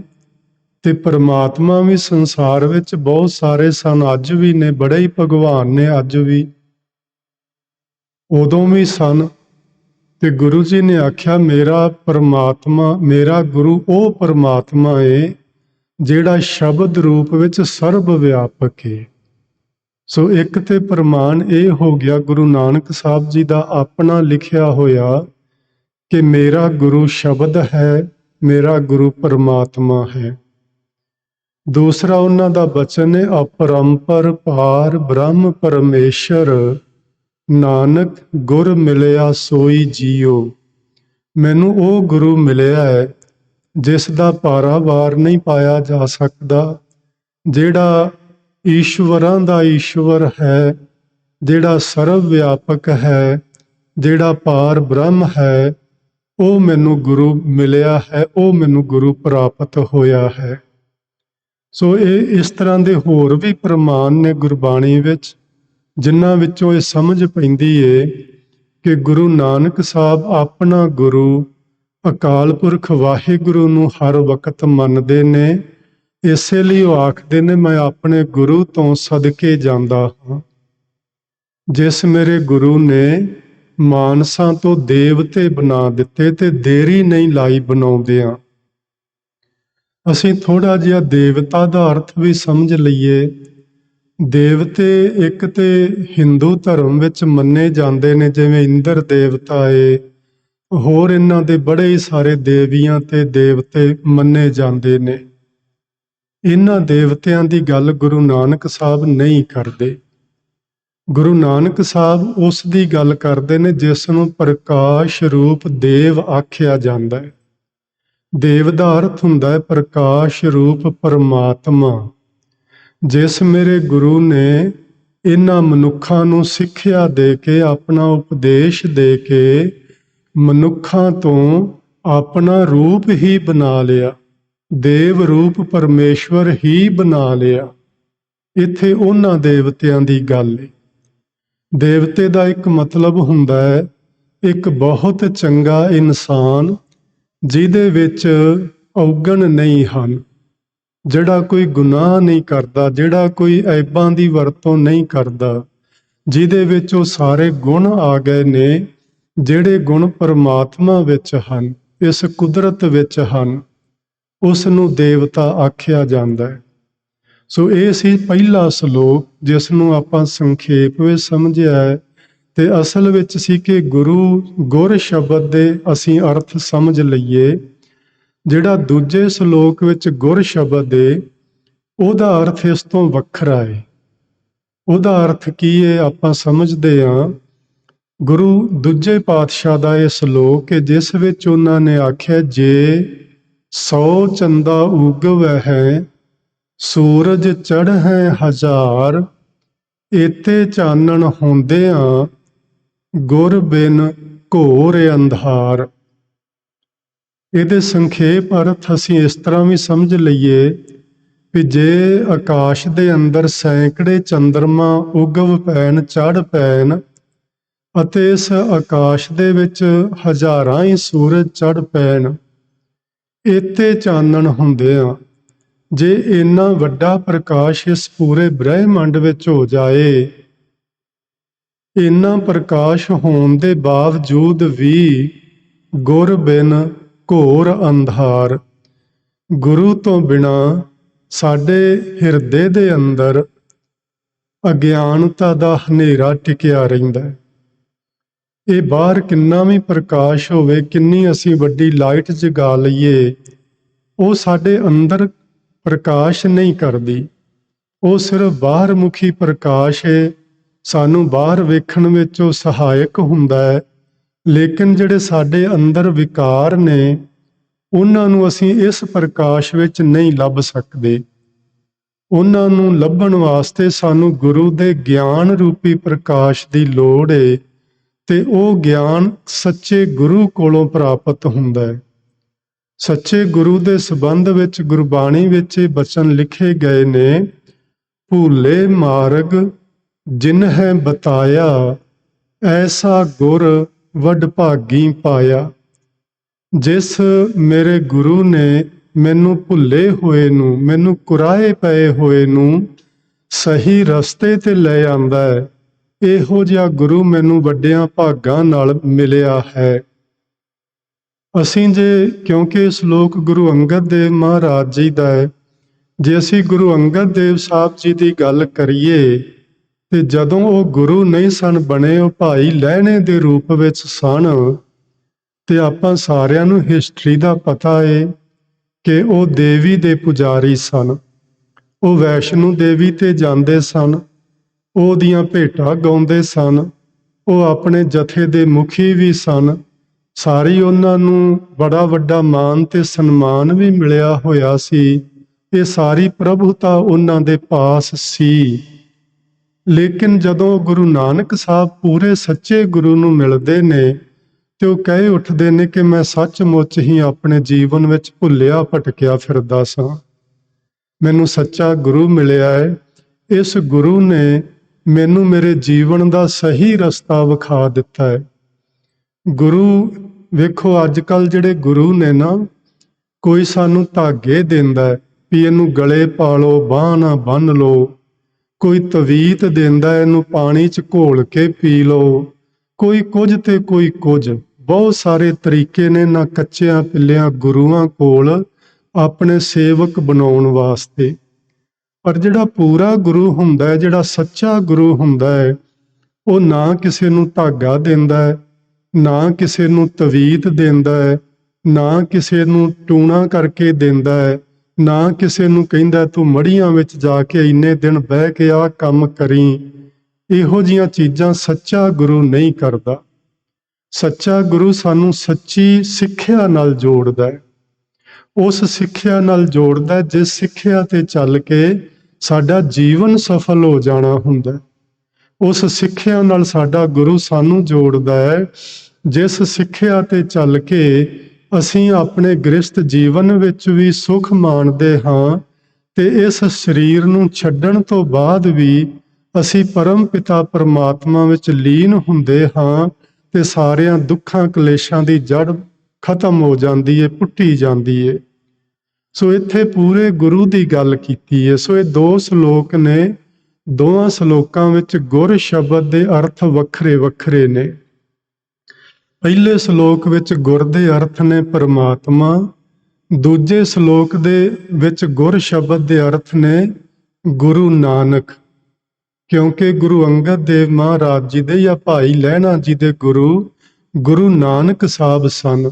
ਤੇ ਪਰਮਾਤਮਾ ਵੀ ਸੰਸਾਰ ਵਿੱਚ ਬਹੁਤ ਸਾਰੇ ਸਨ, ਅੱਜ ਵੀ ਨੇ, ਬੜੇ ਹੀ ਭਗਵਾਨ ਨੇ ਅੱਜ ਵੀ, ਉਦੋਂ ਵੀ ਸਨ। ਤੇ ਗੁਰੂ ਜੀ ਨੇ ਆਖਿਆ ਮੇਰਾ ਪਰਮਾਤਮਾ, ਮੇਰਾ ਗੁਰੂ ਉਹ ਪਰਮਾਤਮਾ ਏ ਜਿਹੜਾ ਸ਼ਬਦ ਰੂਪ ਵਿੱਚ ਸਰਬ ਵਿਆਪਕ ਏ। ਸੋ ਇੱਕ ਤੇ ਪ੍ਰਮਾਣ ਇਹ ਹੋ ਗਿਆ ਗੁਰੂ ਨਾਨਕ ਸਾਹਿਬ ਜੀ ਦਾ ਆਪਣਾ ਲਿਖਿਆ ਹੋਇਆ ਕਿ ਮੇਰਾ ਗੁਰੂ ਸ਼ਬਦ ਹੈ, ਮੇਰਾ ਗੁਰੂ ਪਰਮਾਤਮਾ ਹੈ। ਦੂਸਰਾ ਉਹਨਾਂ ਦਾ ਬਚਨ ਹੈ ਅਪਰੰਪਰ ਪਾਰ ਬ੍ਰਹਮ ਪਰਮੇਸ਼ਰ, ਨਾਨਕ ਗੁਰ ਮਿਲਿਆ ਸੋਈ ਜੀਓ। ਮੈਨੂੰ ਉਹ ਗੁਰੂ ਮਿਲਿਆ ਹੈ ਜਿਸ ਦਾ ਪਾਰਾਵਾਰ ਨਹੀਂ ਪਾਇਆ ਜਾ ਸਕਦਾ, ਜਿਹੜਾ ਈਸ਼ਵਰਾਂ ਦਾ ਈਸ਼ਵਰ ਹੈ, ਜਿਹੜਾ ਸਰਵ ਵਿਆਪਕ ਹੈ, ਜਿਹੜਾ ਪਾਰ ਬ੍ਰਹਮ ਹੈ, ਉਹ ਮੈਨੂੰ ਗੁਰੂ ਮਿਲਿਆ ਹੈ, ਉਹ ਮੈਨੂੰ ਗੁਰੂ ਪ੍ਰਾਪਤ ਹੋਇਆ ਹੈ। ਸੋ ਇਹ ਇਸ ਤਰ੍ਹਾਂ ਦੇ ਹੋਰ ਵੀ ਪ੍ਰਮਾਣ ਨੇ ਗੁਰਬਾਣੀ ਵਿੱਚ, ਜਿਨ੍ਹਾਂ ਵਿੱਚੋਂ ਇਹ ਸਮਝ ਪੈਂਦੀ ਏ ਕਿ ਗੁਰੂ ਨਾਨਕ ਸਾਹਿਬ ਆਪਣਾ ਗੁਰੂ ਅਕਾਲ ਪੁਰਖ ਵਾਹਿਗੁਰੂ ਨੂੰ ਹਰ ਵਕਤ ਮੰਨਦੇ ਨੇ। ਇਸੇ ਲਈ ਉਹ ਆਖਦੇ ਨੇ, ਮੈਂ ਆਪਣੇ ਗੁਰੂ ਤੋਂ ਸਦਕੇ ਜਾਂਦਾ ਹਾਂ। ਜਿਸ ਮੇਰੇ ਗੁਰੂ ਨੇ ਮਾਨਸਾਂ ਤੋਂ ਦੇਵਤੇ ਬਣਾ ਦਿੱਤੇ ਤੇ ਦੇਰੀ ਨਹੀਂ ਲਾਈ ਬਣਾਉਂਦਿਆਂ। ਅਸੀਂ ਥੋੜ੍ਹਾ ਜਿਹਾ ਦੇਵਤਾ ਦਾ ਅਰਥ ਵੀ ਸਮਝ ਲਈਏ। ਦੇਵਤੇ ਇੱਕ ਤੇ ਹਿੰਦੂ ਧਰਮ ਵਿੱਚ ਮੰਨੇ ਜਾਂਦੇ ਨੇ, ਜਿਵੇਂ ਇੰਦਰ ਦੇਵਤਾ ਏ, ਹੋਰ ਇਹਨਾਂ ਦੇ ਬੜੇ ਹੀ ਸਾਰੇ ਦੇਵੀਆਂ ਤੇ ਦੇਵਤੇ ਮੰਨੇ ਜਾਂਦੇ ਨੇ। ਇਹਨਾਂ ਦੇਵਤਿਆਂ ਦੀ ਗੱਲ ਗੁਰੂ ਨਾਨਕ ਸਾਹਿਬ ਨਹੀਂ ਕਰਦੇ। ਗੁਰੂ ਨਾਨਕ ਸਾਹਿਬ ਉਸ ਦੀ ਗੱਲ ਕਰਦੇ ਨੇ ਜਿਸ ਨੂੰ ਪ੍ਰਕਾਸ਼ ਰੂਪ ਦੇਵ ਆਖਿਆ ਜਾਂਦਾ ਹੈ। ਦੇਵ ਦਾ ਅਰਥ ਹੁੰਦਾ ਹੈ ਪ੍ਰਕਾਸ਼ ਰੂਪ ਪਰਮਾਤਮਾ। ਜਿਸ ਮੇਰੇ ਗੁਰੂ ਨੇ ਇਹਨਾਂ ਮਨੁੱਖਾਂ ਨੂੰ ਸਿੱਖਿਆ ਦੇ ਕੇ, ਆਪਣਾ ਉਪਦੇਸ਼ ਦੇ ਕੇ ਮਨੁੱਖਾਂ ਤੋਂ ਆਪਣਾ ਰੂਪ ਹੀ ਬਣਾ ਲਿਆ, ਦੇਵ ਰੂਪ ਪਰਮੇਸ਼ਵਰ ਹੀ ਬਣਾ ਲਿਆ। ਇੱਥੇ ਉਹਨਾਂ ਦੇਵਤਿਆਂ ਦੀ ਗੱਲ ਹੈ। ਦੇਵਤੇ ਦਾ ਇੱਕ ਮਤਲਬ ਹੁੰਦਾ ਹੈ ਇੱਕ ਬਹੁਤ ਚੰਗਾ ਇਨਸਾਨ ਜਿਹਦੇ ਵਿੱਚ ਔਗਣ ਨਹੀਂ ਹਨ, ਜਿਹੜਾ ਕੋਈ ਗੁਨਾਹ ਨਹੀਂ ਕਰਦਾ, ਜਿਹੜਾ ਕੋਈ ਐਬਾਂ ਦੀ ਵਰਤੋਂ ਨਹੀਂ ਕਰਦਾ, ਜਿਹਦੇ ਵਿੱਚ ਉਹ ਸਾਰੇ ਗੁਣ ਆ ਗਏ ਨੇ ਜਿਹੜੇ ਗੁਣ ਪਰਮਾਤਮਾ ਵਿੱਚ ਹਨ, ਇਸ ਕੁਦਰਤ ਵਿੱਚ ਹਨ, ਉਸ ਨੂੰ ਦੇਵਤਾ ਆਖਿਆ ਜਾਂਦਾ ਹੈ। ਸੋ ਇਹ ਸੀ ਪਹਿਲਾ ਸ਼ਲੋਕ, ਜਿਸ ਨੂੰ ਆਪਾਂ ਸੰਖੇਪ ਵਿੱਚ ਸਮਝਿਆ ਹੈ ਤੇ ਅਸਲ ਵਿੱਚ ਸੀ ਕਿ ਗੁਰ ਸ਼ਬਦ ਦੇ ਅਸੀਂ ਅਰਥ ਸਮਝ ਲਈਏ। ਜਿਹੜਾ ਦੂਜੇ ਸ਼ਲੋਕ ਵਿੱਚ ਗੁਰ ਸ਼ਬਦ ਏ, ਉਹਦਾ ਅਰਥ ਇਸ ਤੋਂ ਵੱਖਰਾ ਹੈ। ਉਹਦਾ ਅਰਥ ਕੀ ਹੈ ਆਪਾਂ ਸਮਝਦੇ ਹਾਂ। ਗੁਰੂ ਦੂਜੇ ਪਾਤਸ਼ਾਹ ਦਾ ਇਹ ਸ਼ਲੋਕ ਹੈ ਜਿਸ ਵਿੱਚ ਉਹਨਾਂ ਨੇ ਆਖਿਆ, ਜੇ 100 ਚੰਦਾ ਉਗਵੈ ਹੈ, ਸੂਰਜ ਚੜ੍ਹੈ ਹਜ਼ਾਰ, ਏਤੇ ਚਾਨਣ ਹੁੰਦਿਆਂ ਗੁਰ ਬਿਨ ਘੋਰ ਅੰਧਾਰ। ਇਹਦੇ ਸੰਖੇਪ ਅਰਥ ਅਸੀਂ ਇਸ ਤਰ੍ਹਾਂ ਵੀ ਸਮਝ ਲਈਏ ਕਿ ਜੇ ਆਕਾਸ਼ ਦੇ ਅੰਦਰ ਸੈਂਕੜੇ ਚੰਦਰਮਾ ਉਗਵ ਪੈਣ, ਚੜ੍ਹ ਪੈਣ, ਅਤੇ ਇਸ ਆਕਾਸ਼ ਦੇ ਵਿੱਚ ਹਜ਼ਾਰਾਂ ਹੀ ਸੂਰਜ ਚੜ੍ਹ ਪੈਣ, ਏਤੇ ਚਾਨਣ ਹੁੰਦਿਆਂ, ਜੇ ਇੰਨਾ ਵੱਡਾ ਪ੍ਰਕਾਸ਼ ਇਸ ਪੂਰੇ ਬ੍ਰਹਿਮੰਡ ਵਿੱਚ ਹੋ ਜਾਏ, ਇੰਨਾ ਪ੍ਰਕਾਸ਼ ਹੋਣ ਦੇ ਬਾਵਜੂਦ ਵੀ ਗੁਰ ਬਿਨ ਘੋਰ ਅੰਧਾਰ, ਗੁਰੂ ਤੋਂ ਬਿਨਾ ਸਾਡੇ ਹਿਰਦੇ ਦੇ ਅੰਦਰ ਅਗਿਆਨਤਾ ਦਾ ਹਨੇਰਾ ਟਿਕਿਆ ਰਹਿੰਦਾ ਹੈ। ਇਹ ਬਾਹਰ ਕਿੰਨਾ ਵੀ ਪ੍ਰਕਾਸ਼ ਹੋਵੇ, ਕਿੰਨੀ ਅਸੀਂ ਵੱਡੀ ਲਾਈਟ ਜਗਾ ਲਈਏ, ਉਹ ਸਾਡੇ ਅੰਦਰ ਪ੍ਰਕਾਸ਼ ਨਹੀਂ ਕਰਦੀ। ਉਹ ਸਿਰਫ ਬਾਹਰ ਮੁਖੀ ਪ੍ਰਕਾਸ਼ ਹੈ, ਸਾਨੂੰ ਬਾਹਰ ਵੇਖਣ ਵਿੱਚ ਉਹ ਸਹਾਇਕ ਹੁੰਦਾ ਹੈ, ਲੇਕਿਨ ਜਿਹੜੇ ਸਾਡੇ ਅੰਦਰ ਵਿਕਾਰ ਨੇ ਉਹਨਾਂ ਨੂੰ ਅਸੀਂ ਇਸ ਪ੍ਰਕਾਸ਼ ਵਿੱਚ ਨਹੀਂ ਲੱਭ ਸਕਦੇ। ਉਹਨਾਂ ਨੂੰ ਲੱਭਣ ਵਾਸਤੇ ਸਾਨੂੰ ਗੁਰੂ ਦੇ ਗਿਆਨ ਰੂਪੀ ਪ੍ਰਕਾਸ਼ ਦੀ ਲੋੜ ਹੈ, ਤੇ ਉਹ ਗਿਆਨ ਸੱਚੇ ਗੁਰੂ ਕੋਲੋਂ ਪ੍ਰਾਪਤ ਹੁੰਦਾ ਹੈ। ਸੱਚੇ ਗੁਰੂ ਦੇ ਸੰਬੰਧ ਵਿੱਚ ਗੁਰਬਾਣੀ ਵਿੱਚ ਇਹ ਬਚਨ ਲਿਖੇ ਗਏ ਨੇ, ਭੂਲੇ ਮਾਰਗ ਜਿਨਹਿ ਬਤਾਇਆ, ਐਸਾ ਗੁਰ ਵਡ ਭਾਗੀ ਪਾਇਆ। ਜਿਸ ਮੇਰੇ ਗੁਰੂ ਨੇ ਮੈਨੂੰ ਭੁੱਲੇ ਹੋਏ ਨੂੰ, ਮੈਨੂੰ ਕੁਰਾਏ ਪਏ ਹੋਏ ਨੂੰ ਸਹੀ ਰਸਤੇ ਤੇ ਲੈ ਆਂਦਾ ਹੈ, ਇਹੋ ਜਿਹਾ ਗੁਰੂ ਮੈਨੂੰ ਵੱਡਿਆਂ ਭਾਗਾਂ ਨਾਲ ਮਿਲਿਆ ਹੈ। ਅਸੀਂ ਕਿਉਂਕਿ ਇਹ ਸ਼ਲੋਕ ਗੁਰੂ ਅੰਗਦ ਦੇਵ ਮਹਾਰਾਜ ਜੀ ਦਾ ਹੈ, ਜੇ ਅਸੀਂ ਗੁਰੂ ਅੰਗਦ ਦੇਵ ਸਾਹਿਬ ਜੀ ਦੀ ਗੱਲ ਕਰੀਏ ਤੇ ਜਦੋਂ ਉਹ ਗੁਰੂ ਨਹੀਂ ਸਨ ਬਣੇ, ਉਹ ਭਾਈ ਲਹਿਣੇ ਦੇ ਰੂਪ ਵਿੱਚ ਸਨ, ਤੇ ਆਪਾਂ ਸਾਰਿਆਂ ਨੂੰ ਹਿਸਟਰੀ ਦਾ ਪਤਾ ਹੈ ਕਿ ਉਹ ਦੇਵੀ ਦੇ ਪੁਜਾਰੀ ਸਨ। ਉਹ ਵੈਸ਼ਨੂ ਦੇਵੀ ਤੇ ਜਾਂਦੇ ਸਨ, ਉਹਦੀਆਂ ਭੇਟਾਂ ਗਾਉਂਦੇ ਸਨ, ਉਹ ਆਪਣੇ ਜਥੇ ਦੇ ਮੁਖੀ ਵੀ ਸਨ। ਸਾਰੀ ਉਹਨਾਂ ਨੂੰ ਬੜਾ ਵੱਡਾ ਮਾਣ ਤੇ ਸਨਮਾਨ ਵੀ ਮਿਲਿਆ ਹੋਇਆ ਸੀ। ਇਹ ਸਾਰੀ ਪ੍ਰਭੂਤਾ ਉਹਨਾਂ ਦੇ ਪਾਸ ਸੀ। ਲੇਕਿਨ ਜਦੋਂ ਗੁਰੂ ਨਾਨਕ ਸਾਹਿਬ ਪੂਰੇ ਸੱਚੇ ਗੁਰੂ ਨੂੰ ਮਿਲਦੇ ਨੇ ਤੇ ਉਹ ਕਹੇ ਉੱਠਦੇ ਨੇ ਕਿ ਮੈਂ ਸੱਚਮੁੱਚ ਹੀ ਆਪਣੇ ਜੀਵਨ ਵਿੱਚ ਭੁੱਲਿਆ ਭਟਕਿਆ ਫਿਰਦਾ ਸਾਂ। ਮੈਨੂੰ ਸੱਚਾ ਗੁਰੂ ਮਿਲਿਆ ਹੈ। ਇਸ ਗੁਰੂ ਨੇ ਮੈਨੂੰ ਮੇਰੇ ਜੀਵਨ ਦਾ ਸਹੀ ਰਸਤਾ ਵਿਖਾ ਦਿੱਤਾ ਹੈ। ਗੁਰੂ ਵੇਖੋ, ਅੱਜ ਕੱਲ੍ਹ ਜਿਹੜੇ ਗੁਰੂ ਨੇ ਨਾ, ਕੋਈ ਸਾਨੂੰ ਧਾਗੇ ਦਿੰਦਾ ਹੈ ਵੀ ਇਹਨੂੰ ਗਲੇ ਪਾ ਲਓ, ਬਾਂਹ ਨਾ ਬੰਨ੍ਹ ਲਓ। ਕੋਈ ਤਵੀਤ ਦਿੰਦਾ, ਇਹਨੂੰ ਪਾਣੀ 'ਚ ਘੋਲ ਕੇ ਪੀ ਲਓ। ਕੋਈ ਕੁਝ ਤੇ ਕੋਈ ਕੁਝ, ਬਹੁਤ ਸਾਰੇ ਤਰੀਕੇ ਨੇ ਨਾ ਕੱਚਿਆਂ ਪਿੱਲਿਆਂ ਗੁਰੂਆਂ ਕੋਲ ਆਪਣੇ ਸੇਵਕ ਬਣਾਉਣ ਵਾਸਤੇ। ਪਰ ਜਿਹੜਾ ਪੂਰਾ ਗੁਰੂ ਹੁੰਦਾ ਹੈ, ਜਿਹੜਾ ਸੱਚਾ ਗੁਰੂ ਹੁੰਦਾ ਹੈ, ਉਹ ਨਾ ਕਿਸੇ ਨੂੰ ਧਾਗਾ ਦਿੰਦਾ ਹੈ, ਨਾ ਕਿਸੇ ਨੂੰ ਤਵੀਤ ਦਿੰਦਾ ਹੈ, ਨਾ ਕਿਸੇ ਨੂੰ ਟੂਣਾ ਕਰਕੇ ਦਿੰਦਾ ਹੈ, ਨਾ ਕਿਸੇ ਨੂੰ ਕਹਿੰਦਾ ਤੂੰ ਮੜੀਆਂ ਵਿੱਚ ਜਾ ਕੇ ਇੰਨੇ ਦਿਨ ਬਹਿ ਕੇ ਆਹ ਕੰਮ ਕਰੀ। ਇਹੋ ਜਿਹੀਆਂ ਚੀਜ਼ਾਂ ਸੱਚਾ ਗੁਰੂ ਨਹੀਂ ਕਰਦਾ। ਸੱਚਾ ਗੁਰੂ ਸਾਨੂੰ ਸੱਚੀ ਸਿੱਖਿਆ ਨਾਲ ਜੋੜਦਾ ਹੈ। ਉਸ ਸਿੱਖਿਆ ਨਾਲ ਜੋੜਦਾ ਹੈ ਜਿਸ ਸਿੱਖਿਆ ਤੇ ਚੱਲ ਕੇ ਸਾਡਾ ਜੀਵਨ ਸਫਲ ਹੋ ਜਾਣਾ ਹੁੰਦਾ। ਉਸ ਸਿੱਖਿਆ ਨਾਲ ਸਾਡਾ ਗੁਰੂ ਸਾਨੂੰ ਜੋੜਦਾ ਹੈ ਜਿਸ ਸਿੱਖਿਆ ਤੇ ਚੱਲ ਕੇ ਅਸੀਂ ਆਪਣੇ ਗ੍ਰਸਤ ਜੀਵਨ ਵਿੱਚ ਵੀ ਸੁਖ ਮਾਣਦੇ ਹਾਂ ਤੇ ਇਸ ਸਰੀਰ ਨੂੰ ਛੱਡਣ ਤੋਂ ਬਾਅਦ ਵੀ ਅਸੀਂ ਪਰਮ ਪਿਤਾ ਪਰਮਾਤਮਾ ਵਿੱਚ ਲੀਨ ਹੁੰਦੇ ਹਾਂ ਤੇ ਸਾਰਿਆਂ ਦੁੱਖਾਂ ਕਲੇਸ਼ਾਂ ਦੀ ਜੜ ਖਤਮ ਹੋ ਜਾਂਦੀ ਏ, ਪੁੱਟੀ ਜਾਂਦੀ ਏ। ਸੋ ਇੱਥੇ ਪੂਰੇ ਗੁਰੂ ਦੀ ਗੱਲ ਕੀਤੀ ਹੈ। ਸੋ ਇਹ 2 ਸ਼ਲੋਕ ਨੇ, ਦੋਵਾਂ ਸ਼ਲੋਕਾਂ ਵਿੱਚ ਗੁਰ ਸ਼ਬਦ ਦੇ ਅਰਥ ਵੱਖਰੇ ਵੱਖਰੇ ਨੇ। ਪਹਿਲੇ ਸ਼ਲੋਕ ਵਿੱਚ ਗੁਰ ਦੇ ਅਰਥ ਨੇ ਪਰਮਾਤਮਾ, ਦੂਜੇ ਸ਼ਲੋਕ ਦੇ ਵਿੱਚ ਗੁਰ ਸ਼ਬਦ ਦੇ ਅਰਥ ਨੇ ਗੁਰੂ ਨਾਨਕ। ਕਿਉਂਕਿ ਗੁਰੂ ਅੰਗਦ ਦੇਵ ਮਹਾਰਾਜ ਜੀ ਦੇ ਜਾਂ ਭਾਈ ਲਹਿਣਾ ਜੀ ਦੇ ਗੁਰੂ ਨਾਨਕ ਸਾਹਿਬ ਸਨ।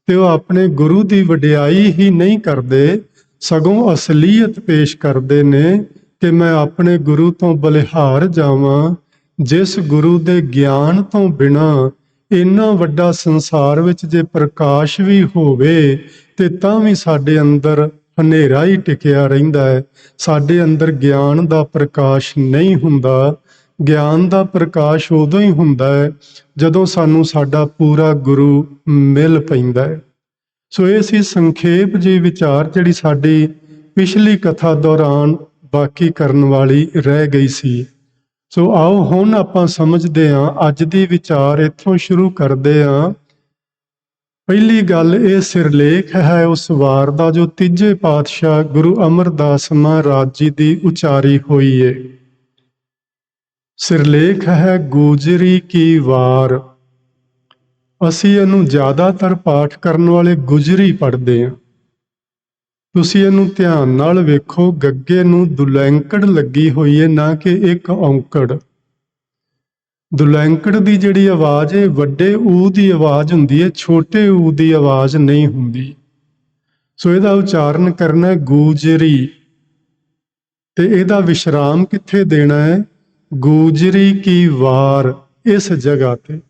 ਤੇ ਉਹ ਆਪਣੇ ਗੁਰੂ ਦੀ ਵਡਿਆਈ ਹੀ ਨਹੀਂ ਕਰਦੇ, ਸਗੋਂ ਅਸਲੀਅਤ ਪੇਸ਼ ਕਰਦੇ ਨੇ ਕਿ ਮੈਂ ਆਪਣੇ ਗੁਰੂ ਤੋਂ ਬਲਿਹਾਰ ਜਾਵਾਂ, ਜਿਸ ਗੁਰੂ ਦੇ ਗਿਆਨ ਤੋਂ ਬਿਨਾਂ ਇੰਨਾ ਵੱਡਾ ਸੰਸਾਰ ਵਿੱਚ ਜੇ ਪ੍ਰਕਾਸ਼ ਵੀ ਹੋਵੇ ਤੇ ਤਾਂ ਵੀ ਸਾਡੇ ਅੰਦਰ ਹਨੇਰਾ ਹੀ ਟਿਕਿਆ ਰਹਿੰਦਾ ਹੈ। ਸਾਡੇ ਅੰਦਰ ਗਿਆਨ ਦਾ ਪ੍ਰਕਾਸ਼ ਨਹੀਂ ਹੁੰਦਾ। ਗਿਆਨ ਦਾ ਪ੍ਰਕਾਸ਼ ਉਦੋਂ ਹੀ ਹੁੰਦਾ ਹੈ ਜਦੋਂ ਸਾਨੂੰ ਸਾਡਾ ਪੂਰਾ ਗੁਰੂ ਮਿਲ ਪੈਂਦਾ ਹੈ। ਸੋ ਇਹ ਸੀ ਸੰਖੇਪ ਜਿਹੀ ਵਿਚਾਰ ਜਿਹੜੀ ਸਾਡੀ ਪਿਛਲੀ ਕਥਾ ਦੌਰਾਨ ਬਾਕੀ ਕਰਨ ਵਾਲੀ ਰਹਿ ਗਈ ਸੀ। ਸੋ ਆਓ ਹੁਣ ਆਪਾਂ ਸਮਝਦੇ ਹਾਂ, ਅੱਜ ਦੀ ਵਿਚਾਰ ਇੱਥੋਂ ਸ਼ੁਰੂ ਕਰਦੇ ਹਾਂ। ਪਹਿਲੀ ਗੱਲ, ਇਹ ਸਿਰਲੇਖ ਹੈ ਉਸ ਵਾਰ ਦਾ ਜੋ ਤੀਜੇ ਪਾਤਸ਼ਾਹ ਗੁਰੂ ਅਮਰਦਾਸ ਮਹਾਰਾਜ ਜੀ ਦੀ ਉਚਾਰੀ ਹੋਈ ਏ। ਸਿਰਲੇਖ ਹੈ ਗੁਜਰੀ ਕੀ ਵਾਰ। ਅਸੀਂ ਇਹਨੂੰ ਜ਼ਿਆਦਾਤਰ ਪਾਠ ਕਰਨ ਵਾਲੇ ਗੁਜਰੀ ਪੜ੍ਹਦੇ ਹਾਂ। ਤੁਸੀਂ ਇਹਨੂੰ ਧਿਆਨ ਨਾਲ ਵੇਖੋ, ਗੱਗੇ ਨੂੰ ਦੁਲੈਂਕੜ ਲੱਗੀ ਹੋਈ ਹੈ, ਨਾ ਕਿ ਇੱਕ ਔਂਕੜ। ਦੁਲੈਂਕੜ ਦੀ ਜਿਹੜੀ ਆਵਾਜ਼ ਹੈ ਵੱਡੇ ਊ ਦੀ ਆਵਾਜ਼ ਹੁੰਦੀ ਹੈ, ਛੋਟੇ ਊ ਦੀ ਆਵਾਜ਼ ਨਹੀਂ ਹੁੰਦੀ। ਸੋ ਇਹਦਾ ਉਚਾਰਨ ਕਰਨਾ ਗੂਜਰੀ, ਤੇ ਇਹਦਾ ਵਿਸ਼ਰਾਮ ਕਿੱਥੇ ਦੇਣਾ ਹੈ? ਗੂਜਰੀ ਕੀ ਵਾਰ, ਇਸ ਜਗ੍ਹਾ ਤੇ।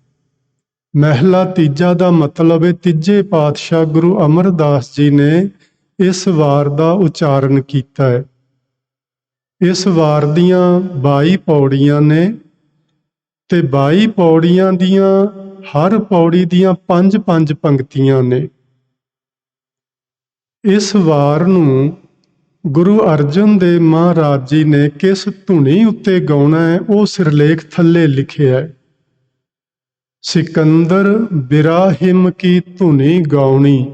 ਮਹਿਲਾ ਤੀਜਾ ਦਾ ਮਤਲਬ ਹੈ ਤੀਜੇ ਪਾਤਸ਼ਾਹ ਗੁਰੂ ਅਮਰਦਾਸ ਜੀ ਨੇ ਇਸ ਵਾਰ ਦਾ ਉਚਾਰਨ ਕੀਤਾ ਹੈ। ਇਸ ਵਾਰ ਦੀਆਂ 22 ਪੌੜੀਆਂ ਨੇ ਤੇ 22 ਪੌੜੀਆਂ ਦੀਆਂ ਹਰ ਪੌੜੀ ਦੀਆਂ 5-5 ਪੰਕਤੀਆਂ ਨੇ। ਇਸ ਵਾਰ ਨੂੰ ਗੁਰੂ ਅਰਜਨ ਦੇਵ ਮਹਾਰਾਜ ਜੀ ਨੇ ਕਿਸ ਧੁਨੀ ਉੱਤੇ ਗਾਉਣਾ ਹੈ ਉਹ ਸਿਰਲੇਖ ਥੱਲੇ ਲਿਖਿਆ ਹੈ। ਸਿਕੰਦਰ ਬਿਰਾਹਿਮ ਕੀ ਧੁਨੀ ਗਾਉਣੀ।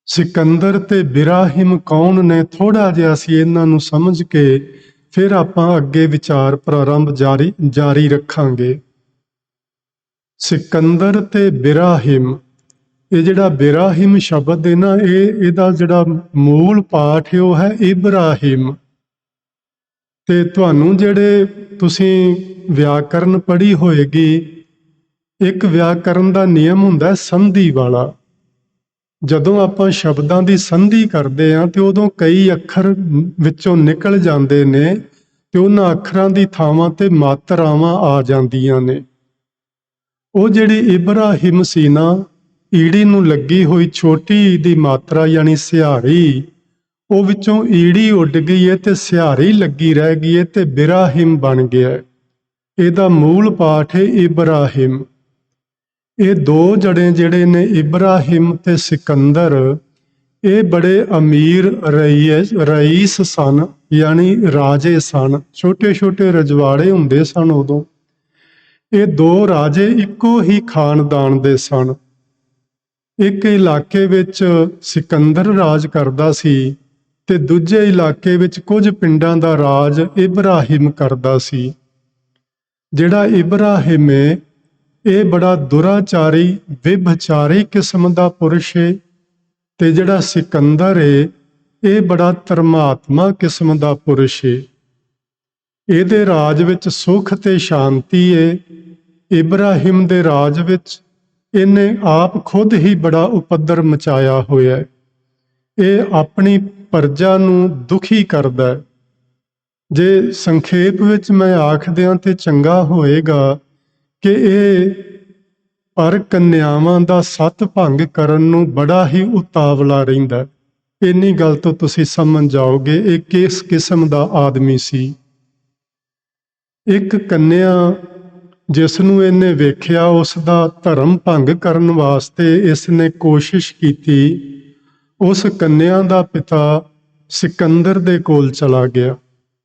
ਸਿਕੰਦਰ ਤੇ ਬਿਰਾਹਿਮ ਕੌਣ ਨੇ? ਥੋੜਾ ਜਿਹਾ ਅਸੀਂ ਇਹਨਾਂ ਨੂੰ ਸਮਝ ਕੇ ਫਿਰ ਆਪਾਂ ਅੱਗੇ ਵਿਚਾਰ ਪ੍ਰਾਰੰਭ ਜਾਰੀ ਰੱਖਾਂਗੇ। ਸਿਕੰਦਰ ਤੇ ਬਿਰਾਹਿਮ, ਇਹ ਜਿਹੜਾ ਬਿਰਾਹਿਮ ਸ਼ਬਦ ਹੈ ਨਾ, ਇਹਦਾ ਜਿਹੜਾ ਮੂਲ ਪਾਠ ਹੈ ਉਹ ਹੈ ਇਬਰਾਹਿਮ। ਤੇ ਤੁਹਾਨੂੰ ਜਿਹੜੇ ਤੁਸੀਂ ਵਿਆਕਰਨ ਪੜ੍ਹੀ ਹੋਏਗੀ, ਇੱਕ ਵਿਆਕਰਨ ਦਾ ਨਿਯਮ ਹੁੰਦਾ ਸੰਧੀ ਵਾਲਾ। ਜਦੋਂ ਆਪਾਂ ਸ਼ਬਦਾਂ ਦੀ ਸੰਧੀ ਕਰਦੇ ਹਾਂ ਤੇ ਉਦੋਂ ਕਈ ਅੱਖਰ ਵਿੱਚੋਂ ਨਿਕਲ ਜਾਂਦੇ ਨੇ ਤੇ ਉਹਨਾਂ ਅੱਖਰਾਂ ਦੀ ਥਾਵਾਂ ਤੇ ਮਾਤਰਾਵਾਂ ਆ ਜਾਂਦੀਆਂ ਨੇ। ਉਹ ਜਿਹੜੀ ਇਬਰਾਹਿਮ ਸੀ ਨਾ, ਈੜੀ ਨੂੰ ਲੱਗੀ ਹੋਈ ਛੋਟੀ ਦੀ ਮਾਤਰਾ ਯਾਨੀ ਸਿਹਾਰੀ, ਉਹ ਵਿੱਚੋਂ ਈੜੀ ਉੱਡ ਗਈ ਹੈ ਤੇ ਸਿਹਾਰੀ ਲੱਗੀ ਰਹਿ ਗਈ ਹੈ ਤੇ ਬਿਰਾਹਿਮ ਬਣ ਗਿਆ। ਇਹਦਾ ਮੂਲ ਪਾਠ ਹੈ ਇਬਰਾਹਿਮ। ਇਹ ਦੋ ਜਣੇ ਜਿਹੜੇ ਨੇ ਇਬਰਾਹਿਮ ਤੇ ਸਿਕੰਦਰ, ਇਹ ਬੜੇ ਅਮੀਰ ਰਈਸ ਸਨ, ਯਾਨੀ ਰਾਜੇ ਸਨ। ਛੋਟੇ ਛੋਟੇ ਰਜਵਾੜੇ ਹੁੰਦੇ ਸਨ ਉਦੋਂ। ਇਹ ਦੋ ਰਾਜੇ ਇੱਕੋ ਹੀ ਖਾਨਦਾਨ ਦੇ ਸਨ। ਇੱਕ ਇਲਾਕੇ ਵਿੱਚ ਸਿਕੰਦਰ ਰਾਜ ਕਰਦਾ ਸੀ ਤੇ ਦੂਜੇ ਇਲਾਕੇ ਵਿੱਚ ਕੁਝ ਪਿੰਡਾਂ ਦਾ ਰਾਜ ਇਬਰਾਹਿਮ ਕਰਦਾ ਸੀ। ਜਿਹੜਾ ਇਬਰਾਹਿਮ ਹੈ ਇਹ ਬੜਾ ਦੁਰਾਚਾਰੀ ਵਿਭਚਾਰੀ ਕਿਸਮ ਦਾ ਪੁਰਸ਼ ਹੈ, ਤੇ ਜਿਹੜਾ ਸਿਕੰਦਰ ਹੈ ਇਹ ਬੜਾ ਧਰਮਾਤਮਾ ਕਿਸਮ ਦਾ ਪੁਰਸ਼ ਹੈ। ਇਹਦੇ ਰਾਜ ਵਿੱਚ ਸੁਖ ਤੇ ਸ਼ਾਂਤੀ ਹੈ। ਇਬਰਾਹਿਮ ਦੇ ਰਾਜ ਵਿੱਚ ਇਹਨੇ ਆਪ ਖੁਦ ਹੀ ਬੜਾ ਉਪਦਰ ਮਚਾਇਆ ਹੋਇਆ ਹੈ। ਇਹ ਆਪਣੀ ਪ੍ਰਜਾ ਨੂੰ ਦੁਖੀ ਕਰਦਾ ਹੈ। ਜੇ ਸੰਖੇਪ ਵਿੱਚ ਮੈਂ ਆਖ ਦਿਆਂ ਤੇ ਚੰਗਾ ਹੋਏਗਾ ਕਿ ਇਹ ਪਰ ਕੰਨਿਆਵਾਂ ਦਾ ਸੱਤ ਭੰਗ ਕਰਨ ਨੂੰ ਬੜਾ ਹੀ ਉਤਾਵਲਾ ਰਹਿੰਦਾ। ਇੰਨੀ ਗੱਲ ਤੋਂ ਤੁਸੀਂ ਸਮਝ ਜਾਓਗੇ ਇਹ ਕਿਸ ਕਿਸਮ ਦਾ ਆਦਮੀ ਸੀ। ਇੱਕ ਕੰਨਿਆ ਜਿਸ ਨੂੰ ਇਹਨੇ ਵੇਖਿਆ, ਉਸ ਦਾ ਧਰਮ ਭੰਗ ਕਰਨ ਵਾਸਤੇ ਇਸ ਨੇ ਕੋਸ਼ਿਸ਼ ਕੀਤੀ। ਉਸ ਕੰਨਿਆ ਦਾ ਪਿਤਾ ਸਿਕੰਦਰ ਦੇ ਕੋਲ ਚਲਾ ਗਿਆ।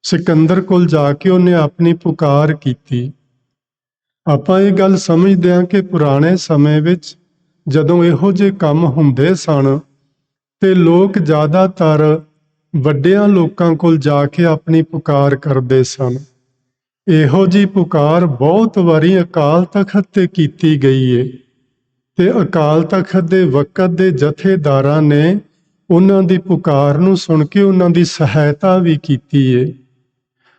ਸਿਕੰਦਰ ਕੋਲ ਜਾ ਕੇ ਉਹਨੇ ਆਪਣੀ ਪੁਕਾਰ ਕੀਤੀ। ਆਪਾਂ ਇਹ ਗੱਲ ਸਮਝਦੇ ਹਾਂ ਕਿ ਪੁਰਾਣੇ ਸਮੇਂ ਵਿੱਚ ਜਦੋਂ ਇਹੋ ਜਿਹੇ ਕੰਮ ਹੁੰਦੇ ਸਨ ਤੇ ਲੋਕ ਜ਼ਿਆਦਾਤਰ ਵੱਡਿਆਂ ਲੋਕਾਂ ਕੋਲ ਜਾ ਕੇ ਆਪਣੀ ਪੁਕਾਰ ਕਰਦੇ ਸਨ। ਇਹੋ ਜਿਹੀ ਪੁਕਾਰ ਬਹੁਤ ਵਾਰੀ ਅਕਾਲ ਤਖਤ ਤੇ ਕੀਤੀ ਗਈ ਏ ਤੇ ਅਕਾਲ ਤਖਤ ਦੇ ਵਕਤ ਦੇ ਜਥੇਦਾਰਾਂ ਨੇ ਉਹਨਾਂ ਦੀ ਪੁਕਾਰ ਨੂੰ ਸੁਣ ਕੇ ਉਹਨਾਂ ਦੀ ਸਹਾਇਤਾ ਵੀ ਕੀਤੀ ਏ।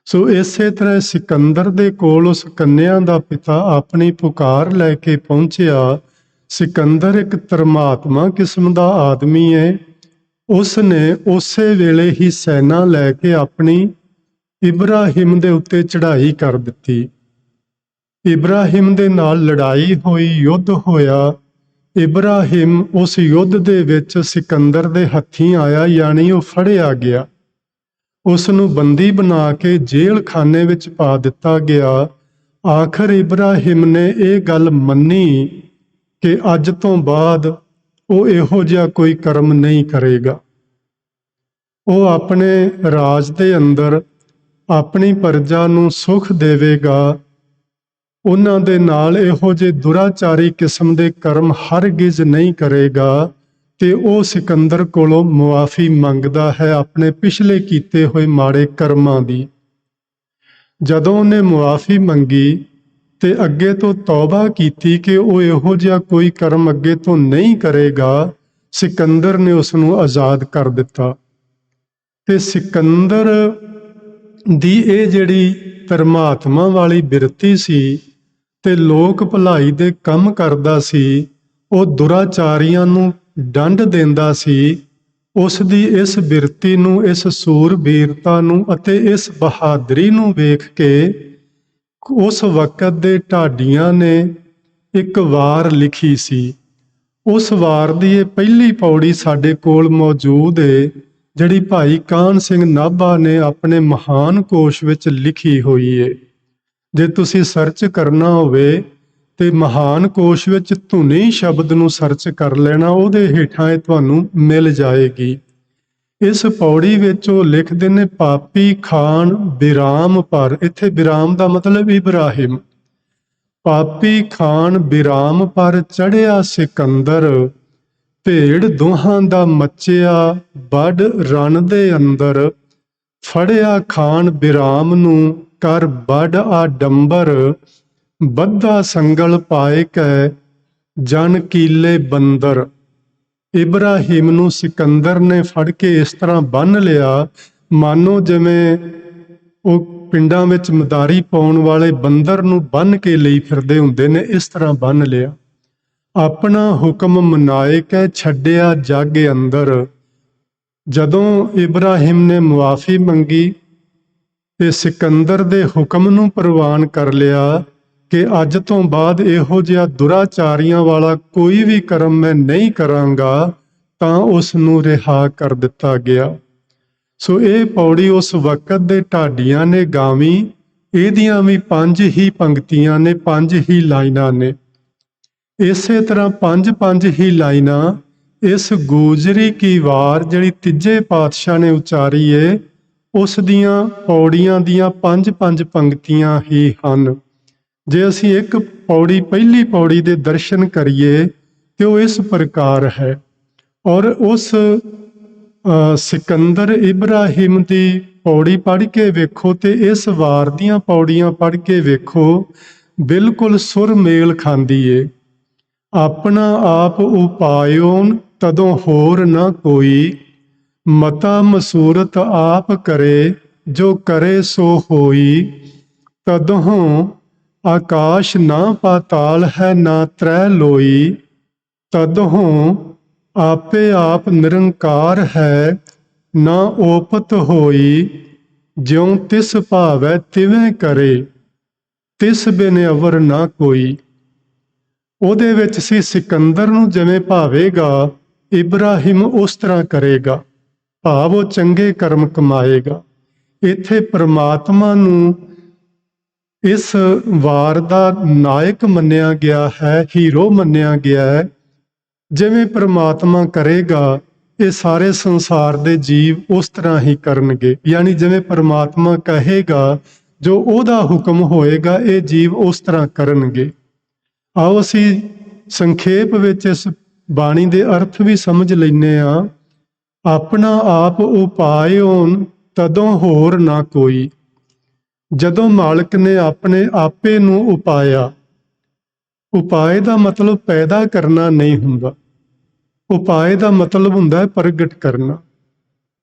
ਸੋ ਇਸੇ ਤਰ੍ਹਾਂ ਸਿਕੰਦਰ ਦੇ ਕੋਲ ਉਸ ਕੰਨਿਆ ਦਾ ਪਿਤਾ ਆਪਣੀ ਪੁਕਾਰ ਲੈ ਕੇ ਪਹੁੰਚਿਆ। ਸਿਕੰਦਰ ਇੱਕ ਧਰਮਾਤਮਾ ਕਿਸਮ ਦਾ ਆਦਮੀ ਹੈ। ਉਸ ਨੇ ਉਸੇ ਵੇਲੇ ਹੀ ਸੈਨਾ ਲੈ ਕੇ ਆਪਣੀ ਇਬਰਾਹਿਮ ਦੇ ਉੱਤੇ ਚੜ੍ਹਾਈ ਕਰ ਦਿੱਤੀ। ਇਬਰਾਹਿਮ ਦੇ ਨਾਲ ਲੜਾਈ ਹੋਈ, ਯੁੱਧ ਹੋਇਆ। ਇਬਰਾਹਿਮ ਉਸ ਯੁੱਧ ਦੇ ਵਿੱਚ ਸਿਕੰਦਰ ਦੇ ਹੱਥੀਂ ਆਇਆ, ਯਾਨੀ ਉਹ ਫੜਿਆ ਗਿਆ। ਉਸ ਨੂੰ ਬੰਦੀ ਬਣਾ ਕੇ ਜੇਲ੍ਹ ਖਾਨੇ ਵਿੱਚ ਪਾ ਦਿੱਤਾ ਗਿਆ। ਆਖਰ ਇਬਰਾਹਿਮ ਨੇ ਇਹ ਗੱਲ ਮੰਨੀ ਕਿ ਅੱਜ ਤੋਂ ਬਾਅਦ ਉਹ ਇਹੋ ਜਿਹਾ ਕੋਈ ਕਰਮ ਨਹੀਂ ਕਰੇਗਾ। ਉਹ ਆਪਣੇ ਰਾਜ ਦੇ ਅੰਦਰ ਆਪਣੀ ਪ੍ਰਜਾ ਨੂੰ ਸੁਖ ਦੇਵੇਗਾ। ਉਹਨਾਂ ਦੇ ਨਾਲ ਇਹੋ ਜਿਹੇ ਦੁਰਾਚਾਰੀ ਕਿਸਮ ਦੇ ਕਰਮ ਹਰਗਿਜ਼ ਨਹੀਂ ਕਰੇਗਾ। ਤੇ ਉਹ ਸਿਕੰਦਰ ਕੋਲੋਂ ਮੁਆਫੀ ਮੰਗਦਾ ਹੈ ਆਪਣੇ ਪਿਛਲੇ ਕੀਤੇ ਹੋਏ ਮਾੜੇ ਕਰਮਾਂ ਦੀ। ਜਦੋਂ ਉਹਨੇ ਮੁਆਫੀ ਮੰਗੀ ਤੇ ਅੱਗੇ ਤੋਂ ਤੌਬਾ ਕੀਤੀ ਕਿ ਉਹ ਇਹੋ ਜਿਹਾ ਕੋਈ ਕਰਮ ਅੱਗੇ ਤੋਂ ਨਹੀਂ ਕਰੇਗਾ, ਸਿਕੰਦਰ ਨੇ ਉਸ ਨੂੰ ਆਜ਼ਾਦ ਕਰ ਦਿੱਤਾ। ਤੇ ਸਿਕੰਦਰ ਦੀ ਇਹ ਜਿਹੜੀ ਧਰਮਾਤਮਾ ਵਾਲੀ ਬਿਰਤੀ ਸੀ ਤੇ ਲੋਕ ਭਲਾਈ ਦੇ ਕੰਮ ਕਰਦਾ ਸੀ, ਉਹ ਦੁਰਾਚਾਰੀਆਂ ਨੂੰ ਡੰਡ ਦਿੰਦਾ ਸੀ। ਉਸ ਦੀ ਇਸ ਬਿਰਤੀ ਨੂੰ, ਇਸ ਸੂਰਬੀਰਤਾ ਨੂੰ ਅਤੇ ਇਸ ਬਹਾਦਰੀ ਨੂੰ ਵੇਖ ਕੇ ਉਸ ਵਕਤ ਦੇ ਢਾਡੀਆਂ ਨੇ ਇੱਕ ਵਾਰ ਲਿਖੀ ਸੀ। ਉਸ ਵਾਰ ਦੀ ਇਹ ਪਹਿਲੀ ਪੌੜੀ ਸਾਡੇ ਕੋਲ ਮੌਜੂਦ ਹੈ, ਜਿਹੜੀ ਭਾਈ ਕਾਹਨ ਸਿੰਘ ਨਾਭਾ ਨੇ ਆਪਣੇ ਮਹਾਨ ਕੋਸ਼ ਵਿੱਚ ਲਿਖੀ ਹੋਈ ਹੈ। ਜੇ ਤੁਸੀਂ ਸਰਚ ਕਰਨਾ ਹੋਵੇ ਤੇ ਮਹਾਨ ਕੋਸ਼ ਵਿੱਚ ਧੁਨੀ ਸ਼ਬਦ ਨੂੰ ਸਰਚ ਕਰ ਲੈਣਾ, ਉਹਦੇ ਹੇਠਾਂ ਇਹ ਤੁਹਾਨੂੰ ਮਿਲ ਜਾਏਗੀ। ਇਸ ਪੌੜੀ ਵਿੱਚ ਉਹ ਲਿਖਦੇ ਨੇ, ਪਾਪੀ ਖਾਨ ਬਿਰਾਮ ਪਰ, ਇੱਥੇ ਬਿਰਾਮ ਦਾ ਮਤਲਬ ਇਬਰਾਹਿਮ। ਪਾਪੀ ਖਾਨ ਬਿਰਾਮ ਪਰ ਚੜ੍ਹਿਆ ਸਿਕੰਦਰ, ਭੇੜ ਦੋਹਾਂ ਦਾ ਮੱਚਿਆ ਵੱਡ ਰਣ ਦੇ ਅੰਦਰ। ਫੜਿਆ ਖਾਨ ਬਿਰਾਮ ਨੂੰ ਕਰ ਵੱਡ ਆਡੰਬਰ, ਬੱਧਾ ਸੰਗਲ ਪਾਏ ਕੈ ਜਨ ਕੀਲੇ ਬੰਦਰ। ਇਬਰਾਹਿਮ ਨੂੰ ਸਿਕੰਦਰ ਨੇ ਫੜ ਕੇ ਇਸ ਤਰ੍ਹਾਂ ਬੰਨ੍ਹ ਲਿਆ, ਮਾਨੋ ਜਿਵੇਂ ਉਹ ਪਿੰਡਾਂ ਵਿੱਚ ਮਦਾਰੀ ਪਾਉਣ ਵਾਲੇ ਬੰਦਰ ਨੂੰ ਬੰਨ੍ਹ ਕੇ ਲਈ ਫਿਰਦੇ ਹੁੰਦੇ ਨੇ, ਇਸ ਤਰ੍ਹਾਂ ਬੰਨ੍ਹ ਲਿਆ। ਆਪਣਾ ਹੁਕਮ ਮਨਾਏ ਕੈ ਛੱਡਿਆ ਜੱਗ ਅੰਦਰ। ਜਦੋਂ ਇਬਰਾਹਿਮ ਨੇ ਮੁਆਫੀ ਮੰਗੀ ਤੇ ਸਿਕੰਦਰ ਦੇ ਹੁਕਮ ਨੂੰ ਪ੍ਰਵਾਨ ਕਰ ਲਿਆ ਕਿ ਅੱਜ ਤੋਂ ਬਾਅਦ ਇਹੋ ਜਿਹਾ ਦੁਰਾਚਾਰੀਆਂ ਵਾਲਾ ਕੋਈ ਵੀ ਕਰਮ ਮੈਂ ਨਹੀਂ ਕਰਾਂਗਾ, ਤਾਂ ਉਸ ਨੂੰ ਰਿਹਾ ਕਰ ਦਿੱਤਾ ਗਿਆ। ਸੋ ਇਹ ਪੌੜੀ ਉਸ ਵਕਤ ਦੇ ਢਾਡੀਆਂ ਨੇ ਗਾਵੀ। ਇਹਦੀਆਂ ਵੀ 5 ਹੀ ਪੰਕਤੀਆਂ ਨੇ, 5 ਹੀ ਲਾਈਨਾਂ ਨੇ। ਇਸੇ ਤਰ੍ਹਾਂ ਪੰਜ ਪੰਜ ਹੀ ਲਾਈਨਾਂ ਇਸ ਗੂਜਰੀ ਕੀ ਵਾਰ ਜਿਹੜੀ ਤੀਜੇ ਪਾਤਸ਼ਾਹ ਨੇ ਉਚਾਰੀ ਏ, ਉਸ ਦੀਆਂ ਪੌੜੀਆਂ ਦੀਆਂ ਪੰਜ ਪੰਜ ਪੰਕਤੀਆਂ ਹੀ ਹਨ। ਜੇ ਅਸੀਂ ਇੱਕ ਪੌੜੀ, ਪਹਿਲੀ ਪੌੜੀ ਦੇ ਦਰਸ਼ਨ ਕਰੀਏ ਤੇ ਉਹ ਇਸ ਪ੍ਰਕਾਰ ਹੈ। ਔਰ ਉਸ ਸਿਕੰਦਰ ਇਬਰਾਹਿਮ ਦੀ ਪੌੜੀ ਪੜ੍ਹ ਕੇ ਵੇਖੋ ਤੇ ਇਸ ਵਾਰ ਦੀਆਂ ਪੌੜੀਆਂ ਪੜ੍ਹ ਕੇ ਵੇਖੋ, ਬਿਲਕੁਲ ਸੁਰ ਮੇਲ ਖਾਂਦੀ ਏ। ਆਪਣਾ ਆਪ ਉਪਾਇਓਨ ਤਦੋਂ ਹੋਰ ਨਾ ਕੋਈ, ਮਤਾ ਮਸੂਰਤ ਆਪ ਕਰੇ ਜੋ ਕਰੇ ਸੋ ਹੋਈ। ਤਦਹੁ ਆਕਾਸ਼ ਨਾ ਪਾਤਾਲ ਹੈ ਨਾ ਤ੍ਰੈ ਲੋਈ, ਤਦਹੁ ਆਪੇ ਆਪ ਨਿਰੰਕਾਰ ਹੈ ਨਾ ਓਪਤ ਹੋਈ। ਜਿਉ ਤਿਸ ਭਾਵੈ ਤਿਵੇਂ ਕਰੇ, ਤਿਸ ਬਿਨ ਅਵਰ ਨਾ ਕੋਈ। ਉਹਦੇ ਵਿੱਚ ਸੀ ਸਿਕੰਦਰ ਨੂੰ ਜਿਵੇਂ ਭਾਵੇਗਾ, ਇਬਰਾਹਿਮ ਉਸ ਤਰ੍ਹਾਂ ਕਰੇਗਾ, ਭਾਵ ਉਹ ਚੰਗੇ ਕਰਮ ਕਮਾਏਗਾ। ਇੱਥੇ ਪ੍ਰਮਾਤਮਾ ਨੂੰ ਇਸ ਵਾਰ ਦਾ ਨਾਇਕ ਮੰਨਿਆ ਗਿਆ ਹੈ, ਹੀਰੋ ਮੰਨਿਆ ਗਿਆ ਹੈ। ਜਿਵੇਂ ਪ੍ਰਮਾਤਮਾ ਕਰੇਗਾ, ਇਹ ਸਾਰੇ ਸੰਸਾਰ ਦੇ ਜੀਵ ਉਸ ਤਰ੍ਹਾਂ ਹੀ ਕਰਨਗੇ। ਯਾਨੀ ਜਿਵੇਂ ਪ੍ਰਮਾਤਮਾ ਕਹੇਗਾ, ਜੋ ਉਹਦਾ ਹੁਕਮ ਹੋਏਗਾ, ਇਹ ਜੀਵ ਉਸ ਤਰ੍ਹਾਂ ਕਰਨਗੇ। ਆਓ ਅਸੀਂ ਸੰਖੇਪ ਵਿੱਚ ਇਸ ਬਾਣੀ ਦੇ ਅਰਥ ਵੀ ਸਮਝ ਲੈਂਦੇ ਹਾਂ। ਆਪਣਾ ਆਪ ਉਪਾਇਓਨ ਤਦੋਂ ਹੋਰ ਨਾ ਕੋਈ। ਜਦੋਂ ਮਾਲਕ ਨੇ ਆਪਣੇ ਆਪੇ ਨੂੰ ਉਪਾਇਆ, ਉਪਾਏ ਦਾ ਮਤਲਬ ਪੈਦਾ ਕਰਨਾ ਨਹੀਂ ਹੁੰਦਾ, ਉਪਾਏ ਦਾ ਮਤਲਬ ਹੁੰਦਾ ਹੈ ਪ੍ਰਗਟ ਕਰਨਾ।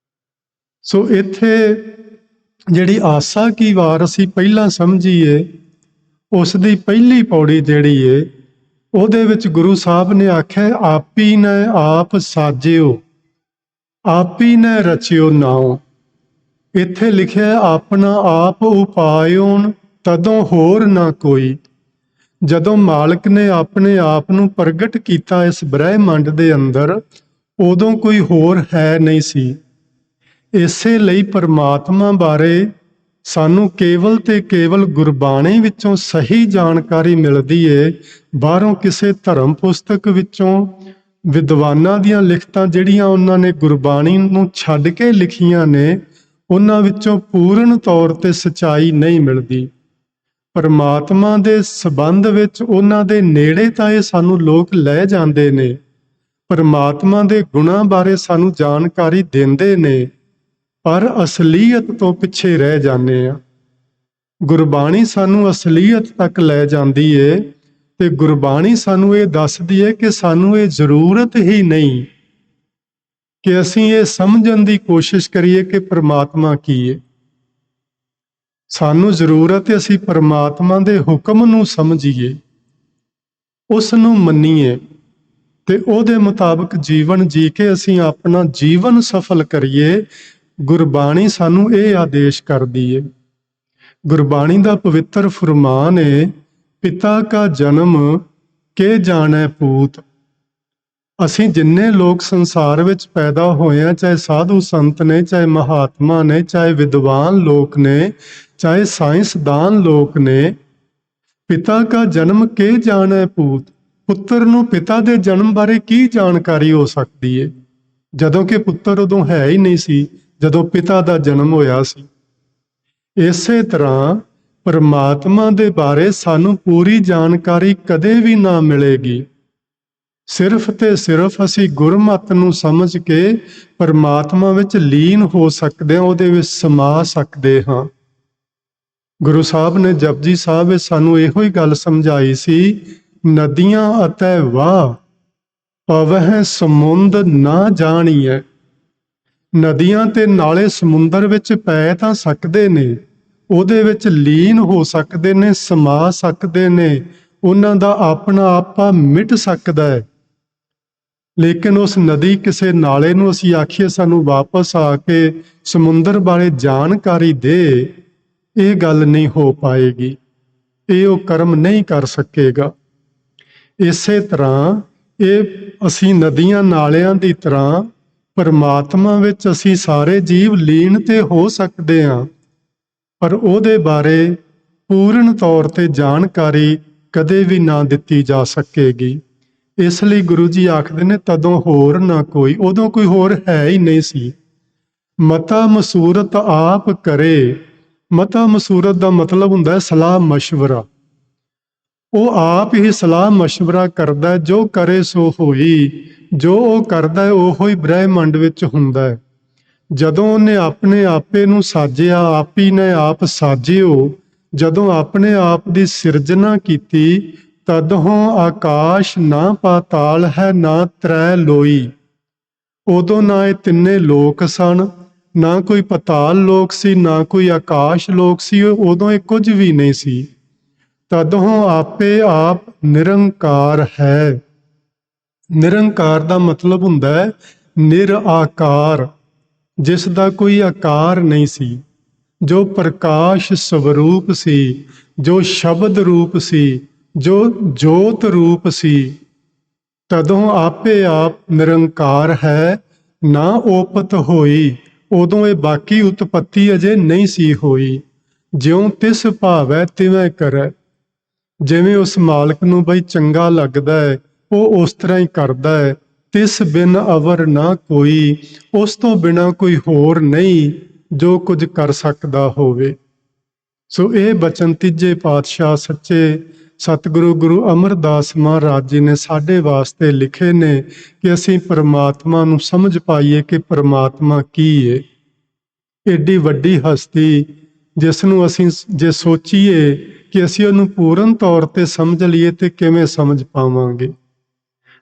ਸੋ ਇੱਥੇ ਜਿਹੜੀ ਆਸਾ ਕੀ ਵਾਰ ਅਸੀਂ ਪਹਿਲਾਂ ਸਮਝੀਏ, ਉਸ ਦੀ ਪਹਿਲੀ ਪੌੜੀ ਜਿਹੜੀ ਏ, ਉਹਦੇ ਵਿੱਚ ਗੁਰੂ ਸਾਹਿਬ ਨੇ ਆਖਿਆ, ਆਪੀ ਨੇ ਆਪ ਸਾਜਿਓ, ਆਪੀ ਨੇ ਰਚਿਓ ਨਾਉ। ਇੱਥੇ ਲਿਖਿਆ ਆਪਣਾ ਆਪ ਉਪਾਇਓਨ ਤਦੋਂ ਹੋਰ ਨਾ ਕੋਈ। ਜਦੋਂ ਮਾਲਕ ਨੇ ਆਪਣੇ ਆਪ ਨੂੰ ਪ੍ਰਗਟ ਕੀਤਾ ਇਸ ਬ੍ਰਹਿਮੰਡ ਦੇ ਅੰਦਰ, ਉਦੋਂ ਕੋਈ ਹੋਰ ਹੈ ਨਹੀਂ ਸੀ। ਇਸੇ ਲਈ ਪਰਮਾਤਮਾ ਬਾਰੇ ਸਾਨੂੰ ਕੇਵਲ ਤੇ ਕੇਵਲ ਗੁਰਬਾਣੀ ਵਿੱਚੋਂ ਸਹੀ ਜਾਣਕਾਰੀ ਮਿਲਦੀ ਏ। ਬਾਹਰੋਂ ਕਿਸੇ ਧਰਮ ਪੁਸਤਕ ਵਿੱਚੋਂ, ਵਿਦਵਾਨਾਂ ਦੀਆਂ ਲਿਖਤਾਂ ਜਿਹੜੀਆਂ ਉਹਨਾਂ ਨੇ ਗੁਰਬਾਣੀ ਨੂੰ ਛੱਡ ਕੇ ਲਿਖੀਆਂ ਨੇ, ਉਹਨਾਂ ਵਿੱਚੋਂ ਪੂਰਨ ਤੌਰ ਤੇ ਸਚਾਈ ਨਹੀਂ ਮਿਲਦੀ। ਪਰਮਾਤਮਾ ਦੇ ਸੰਬੰਧ ਵਿੱਚ ਉਹਨਾਂ ਦੇ ਨੇੜੇ ਤਾਂ ਇਹ ਸਾਨੂੰ ਲੋਕ ਲੈ ਜਾਂਦੇ ਨੇ, ਪਰਮਾਤਮਾ ਦੇ ਗੁਣਾਂ ਬਾਰੇ ਸਾਨੂੰ ਜਾਣਕਾਰੀ ਦਿੰਦੇ ਨੇ, ਪਰ ਅਸਲੀਅਤ ਤੋਂ ਪਿੱਛੇ ਰਹਿ ਜਾਂਦੇ ਆ। ਗੁਰਬਾਣੀ ਸਾਨੂੰ ਅਸਲੀਅਤ ਤੱਕ ਲੈ ਜਾਂਦੀ ਏ ਤੇ ਗੁਰਬਾਣੀ ਸਾਨੂੰ ਇਹ ਦੱਸਦੀ ਏ ਕਿ ਸਾਨੂੰ ਇਹ ਜ਼ਰੂਰਤ ਹੀ ਨਹੀਂ ਕਿ ਅਸੀਂ ਇਹ ਸਮਝਣ ਦੀ ਕੋਸ਼ਿਸ਼ ਕਰੀਏ ਕਿ ਪਰਮਾਤਮਾ ਕੀ ਏ। ਸਾਨੂੰ ਜ਼ਰੂਰਤ ਹੈ ਅਸੀਂ ਪਰਮਾਤਮਾ ਦੇ ਹੁਕਮ ਨੂੰ ਸਮਝੀਏ, ਉਸ ਨੂੰ ਮੰਨੀਏ ਤੇ ਉਹਦੇ ਮੁਤਾਬਕ ਜੀਵਨ ਜੀ ਕੇ ਅਸੀਂ ਆਪਣਾ ਜੀਵਨ ਸਫਲ ਕਰੀਏ। ਗੁਰਬਾਣੀ ਸਾਨੂੰ ਇਹ ਆਦੇਸ਼ ਕਰਦੀ ਏ। ਗੁਰਬਾਣੀ ਦਾ ਪਵਿੱਤਰ ਫਰਮਾਨ ਏ, ਪਿਤਾ ਕਾ ਜਨਮ ਕੇ ਜਾਣੈ ਪੂਤ। ਅਸੀਂ ਜਿੰਨੇ ਲੋਕ ਸੰਸਾਰ ਵਿੱਚ ਪੈਦਾ ਹੋਏ ਆ, ਚਾਹੇ ਸਾਧੂ ਸੰਤ ਨੇ, ਚਾਹੇ ਮਹਾਤਮਾ ਨੇ, ਚਾਹੇ ਵਿਦਵਾਨ ਲੋਕ ਨੇ, ਚਾਹੇ ਸਾਇੰਸਦਾਨ ਲੋਕ ਨੇ, ਪਿਤਾ ਕਾ ਜਨਮ ਕੇ ਜਾਣੈ ਪੂਤ। ਪੁੱਤਰ ਨੂੰ ਪਿਤਾ ਦੇ ਜਨਮ ਬਾਰੇ ਕੀ ਜਾਣਕਾਰੀ ਹੋ ਸਕਦੀ ਏ, ਜਦੋਂ ਕਿ ਪੁੱਤਰ ਉਦੋਂ ਹੈ ਹੀ ਨਹੀਂ ਸੀ ਜਦੋਂ ਪਿਤਾ ਦਾ ਜਨਮ ਹੋਇਆ ਸੀ। ਇਸੇ ਤਰ੍ਹਾਂ ਪਰਮਾਤਮਾ ਦੇ ਬਾਰੇ ਸਾਨੂੰ ਪੂਰੀ ਜਾਣਕਾਰੀ ਕਦੇ ਵੀ ਨਾ ਮਿਲੇਗੀ। ਸਿਰਫ ਤੇ ਸਿਰਫ ਅਸੀਂ ਗੁਰਮਤਿ ਨੂੰ ਸਮਝ ਕੇ ਪਰਮਾਤਮਾ ਵਿੱਚ ਲੀਨ ਹੋ ਸਕਦੇ ਹਾਂ, ਉਹਦੇ ਵਿੱਚ ਸਮਾ ਸਕਦੇ ਹਾਂ। ਗੁਰੂ ਸਾਹਿਬ ਨੇ ਜਪਜੀ ਸਾਹਿਬ ਵਿੱਚ ਸਾਨੂੰ ਇਹੋ ਹੀ ਗੱਲ ਸਮਝਾਈ ਸੀ, ਨਦੀਆਂ ਅਤੇ ਵਾਹ ਪਵਹਿ ਸਮੁੰਦ ਨਾ ਜਾਣੀਐ। ਨਦੀਆਂ ਤੇ ਨਾਲੇ ਸਮੁੰਦਰ ਵਿੱਚ ਪੈ ਤਾਂ ਸਕਦੇ ਨੇ, ਉਹਦੇ ਵਿੱਚ ਲੀਨ ਹੋ ਸਕਦੇ ਨੇ, ਸਮਾ ਸਕਦੇ ਨੇ, ਉਹਨਾਂ ਦਾ ਆਪਣਾ ਆਪਾ ਮਿਟ ਸਕਦਾ ਹੈ। ਲੇਕਿਨ ਉਸ ਨਦੀ, ਕਿਸੇ ਨਾਲੇ ਨੂੰ ਅਸੀਂ ਆਖੀਏ ਸਾਨੂੰ ਵਾਪਸ ਆ ਕੇ ਸਮੁੰਦਰ ਬਾਰੇ ਜਾਣਕਾਰੀ ਦੇ, ਇਹ ਗੱਲ ਨਹੀਂ ਹੋ ਪਾਏਗੀ, ਇਹ ਉਹ ਕਰਮ ਨਹੀਂ ਕਰ ਸਕੇਗਾ। ਇਸੇ ਤਰ੍ਹਾਂ ਇਹ ਅਸੀਂ ਨਦੀਆਂ ਨਾਲਿਆਂ ਦੀ ਤਰ੍ਹਾਂ ਪਰਮਾਤਮਾ ਵਿੱਚ ਅਸੀਂ ਸਾਰੇ ਜੀਵ ਲੀਨ ਤੇ ਹੋ ਸਕਦੇ ਹਾਂ, ਪਰ ਉਹਦੇ ਬਾਰੇ ਪੂਰਨ ਤੌਰ ਤੇ ਜਾਣਕਾਰੀ ਕਦੇ ਵੀ ਨਾ ਦਿੱਤੀ ਜਾ ਸਕੇਗੀ। ਇਸ ਲਈ ਗੁਰੂ ਜੀ ਆਖਦੇ ਨੇ ਤਦੋਂ ਹੋਰ ਨਾ ਕੋਈ, ਉਦੋਂ ਕੋਈ ਹੋਰ ਹੈ ਹੀ ਨਹੀਂ ਸੀ। ਮਤਾ ਮਸੂਰਤ ਆਪ ਕਰੇ। ਮਤਾ ਮਸੂਰਤ ਦਾ ਮਤਲਬ ਹੁੰਦਾ ਹੈ ਸਲਾਹ ਮਸ਼ਵਰਾ। ਉਹ ਆਪ ਹੀ ਸਲਾਹ ਮਸ਼ਵਰਾ ਕਰਦਾ, ਜੋ ਕਰੇ ਸੋ ਹੋਈ। ਜੋ ਉਹ ਕਰਦਾ ਹੈ ਉਹੋ ਹੀ ਬ੍ਰਹਿਮੰਡ ਵਿੱਚ ਹੁੰਦਾ ਹੈ। ਜਦੋਂ ਉਹਨੇ ਆਪਣੇ ਆਪੇ ਨੂੰ ਸਾਜਿਆ, ਆਪੀ ਨੇ ਆਪ ਸਾਜਿਓ, ਜਦੋਂ ਆਪਣੇ ਆਪ ਦੀ ਸਿਰਜਣਾ ਕੀਤੀ, ਤਦੋਂ ਆਕਾਸ਼ ਨਾ ਪਾਤਾਲ ਹੈ ਨਾ ਤ੍ਰੈ ਲੋਈ। ਉਦੋਂ ਨਾ ਇਹ ਤਿੰਨੇ ਲੋਕ ਸਨ, ਨਾ ਕੋਈ ਪਤਾਲ ਲੋਕ ਸੀ, ਨਾ ਕੋਈ ਆਕਾਸ਼ ਲੋਕ ਸੀ, ਉਦੋਂ ਇਹ ਕੁਝ ਵੀ ਨਹੀਂ ਸੀ। ਤਦੋਂ ਆਪੇ ਆਪ ਨਿਰੰਕਾਰ ਹੈ। ਨਿਰੰਕਾਰ ਦਾ ਮਤਲਬ ਹੁੰਦਾ ਹੈ ਨਿਰਆਕਾਰ, ਜਿਸ ਦਾ ਕੋਈ ਆਕਾਰ ਨਹੀਂ ਸੀ, ਜੋ ਪ੍ਰਕਾਸ਼ ਸਵਰੂਪ ਸੀ, ਜੋ ਸ਼ਬਦ ਰੂਪ ਸੀ, ਜੋ ਜੋਤ ਰੂਪ ਸੀ। ਤਦੋਂ ਆਪੇ ਆਪ ਨਿਰੰਕਾਰ ਹੈ, ਨਾ ਓਪਤ ਹੋਈ। ਉਦੋਂ ਇਹ ਬਾਕੀ ਉਤਪੱਤੀ ਅਜੇ ਨਹੀਂ ਸੀ ਹੋਈ। ਜਿਉਂ ਤਿਸ ਭਾਵੈ ਤਿਵੇਂ ਕਰੈ। ਜਿਵੇਂ ਉਸ ਮਾਲਕ ਨੂੰ ਬਈ ਚੰਗਾ ਲੱਗਦਾ ਹੈ, ਉਹ ਉਸ ਤਰ੍ਹਾਂ ਹੀ ਕਰਦਾ ਹੈ। ਤਿਸ ਬਿਨ ਅਵਰ ਨਾ ਕੋਈ, ਉਸ ਤੋਂ ਬਿਨਾ ਕੋਈ ਹੋਰ ਨਹੀਂ ਜੋ ਕੁਝ ਕਰ ਸਕਦਾ ਹੋਵੇ। ਸੋ ਇਹ ਬਚਨ ਤੀਜੇ ਪਾਤਸ਼ਾਹ ਸੱਚੇ ਸਤਿਗੁਰੂ ਗੁਰੂ ਅਮਰਦਾਸ ਮਹਾਰਾਜ ਜੀ ਨੇ ਸਾਡੇ ਵਾਸਤੇ ਲਿਖੇ ਨੇ ਕਿ ਅਸੀਂ ਪਰਮਾਤਮਾ ਨੂੰ ਸਮਝ ਪਾਈਏ ਕਿ ਪਰਮਾਤਮਾ ਕੀ ਹੈ। ਏਡੀ ਵੱਡੀ ਹਸਤੀ ਜਿਸ ਨੂੰ ਅਸੀਂ ਜੇ ਸੋਚੀਏ ਕਿ ਅਸੀਂ ਉਹਨੂੰ ਪੂਰਨ ਤੌਰ ਤੇ ਸਮਝ ਲਈਏ ਤੇ ਕਿਵੇਂ ਸਮਝ ਪਾਵਾਂਗੇ।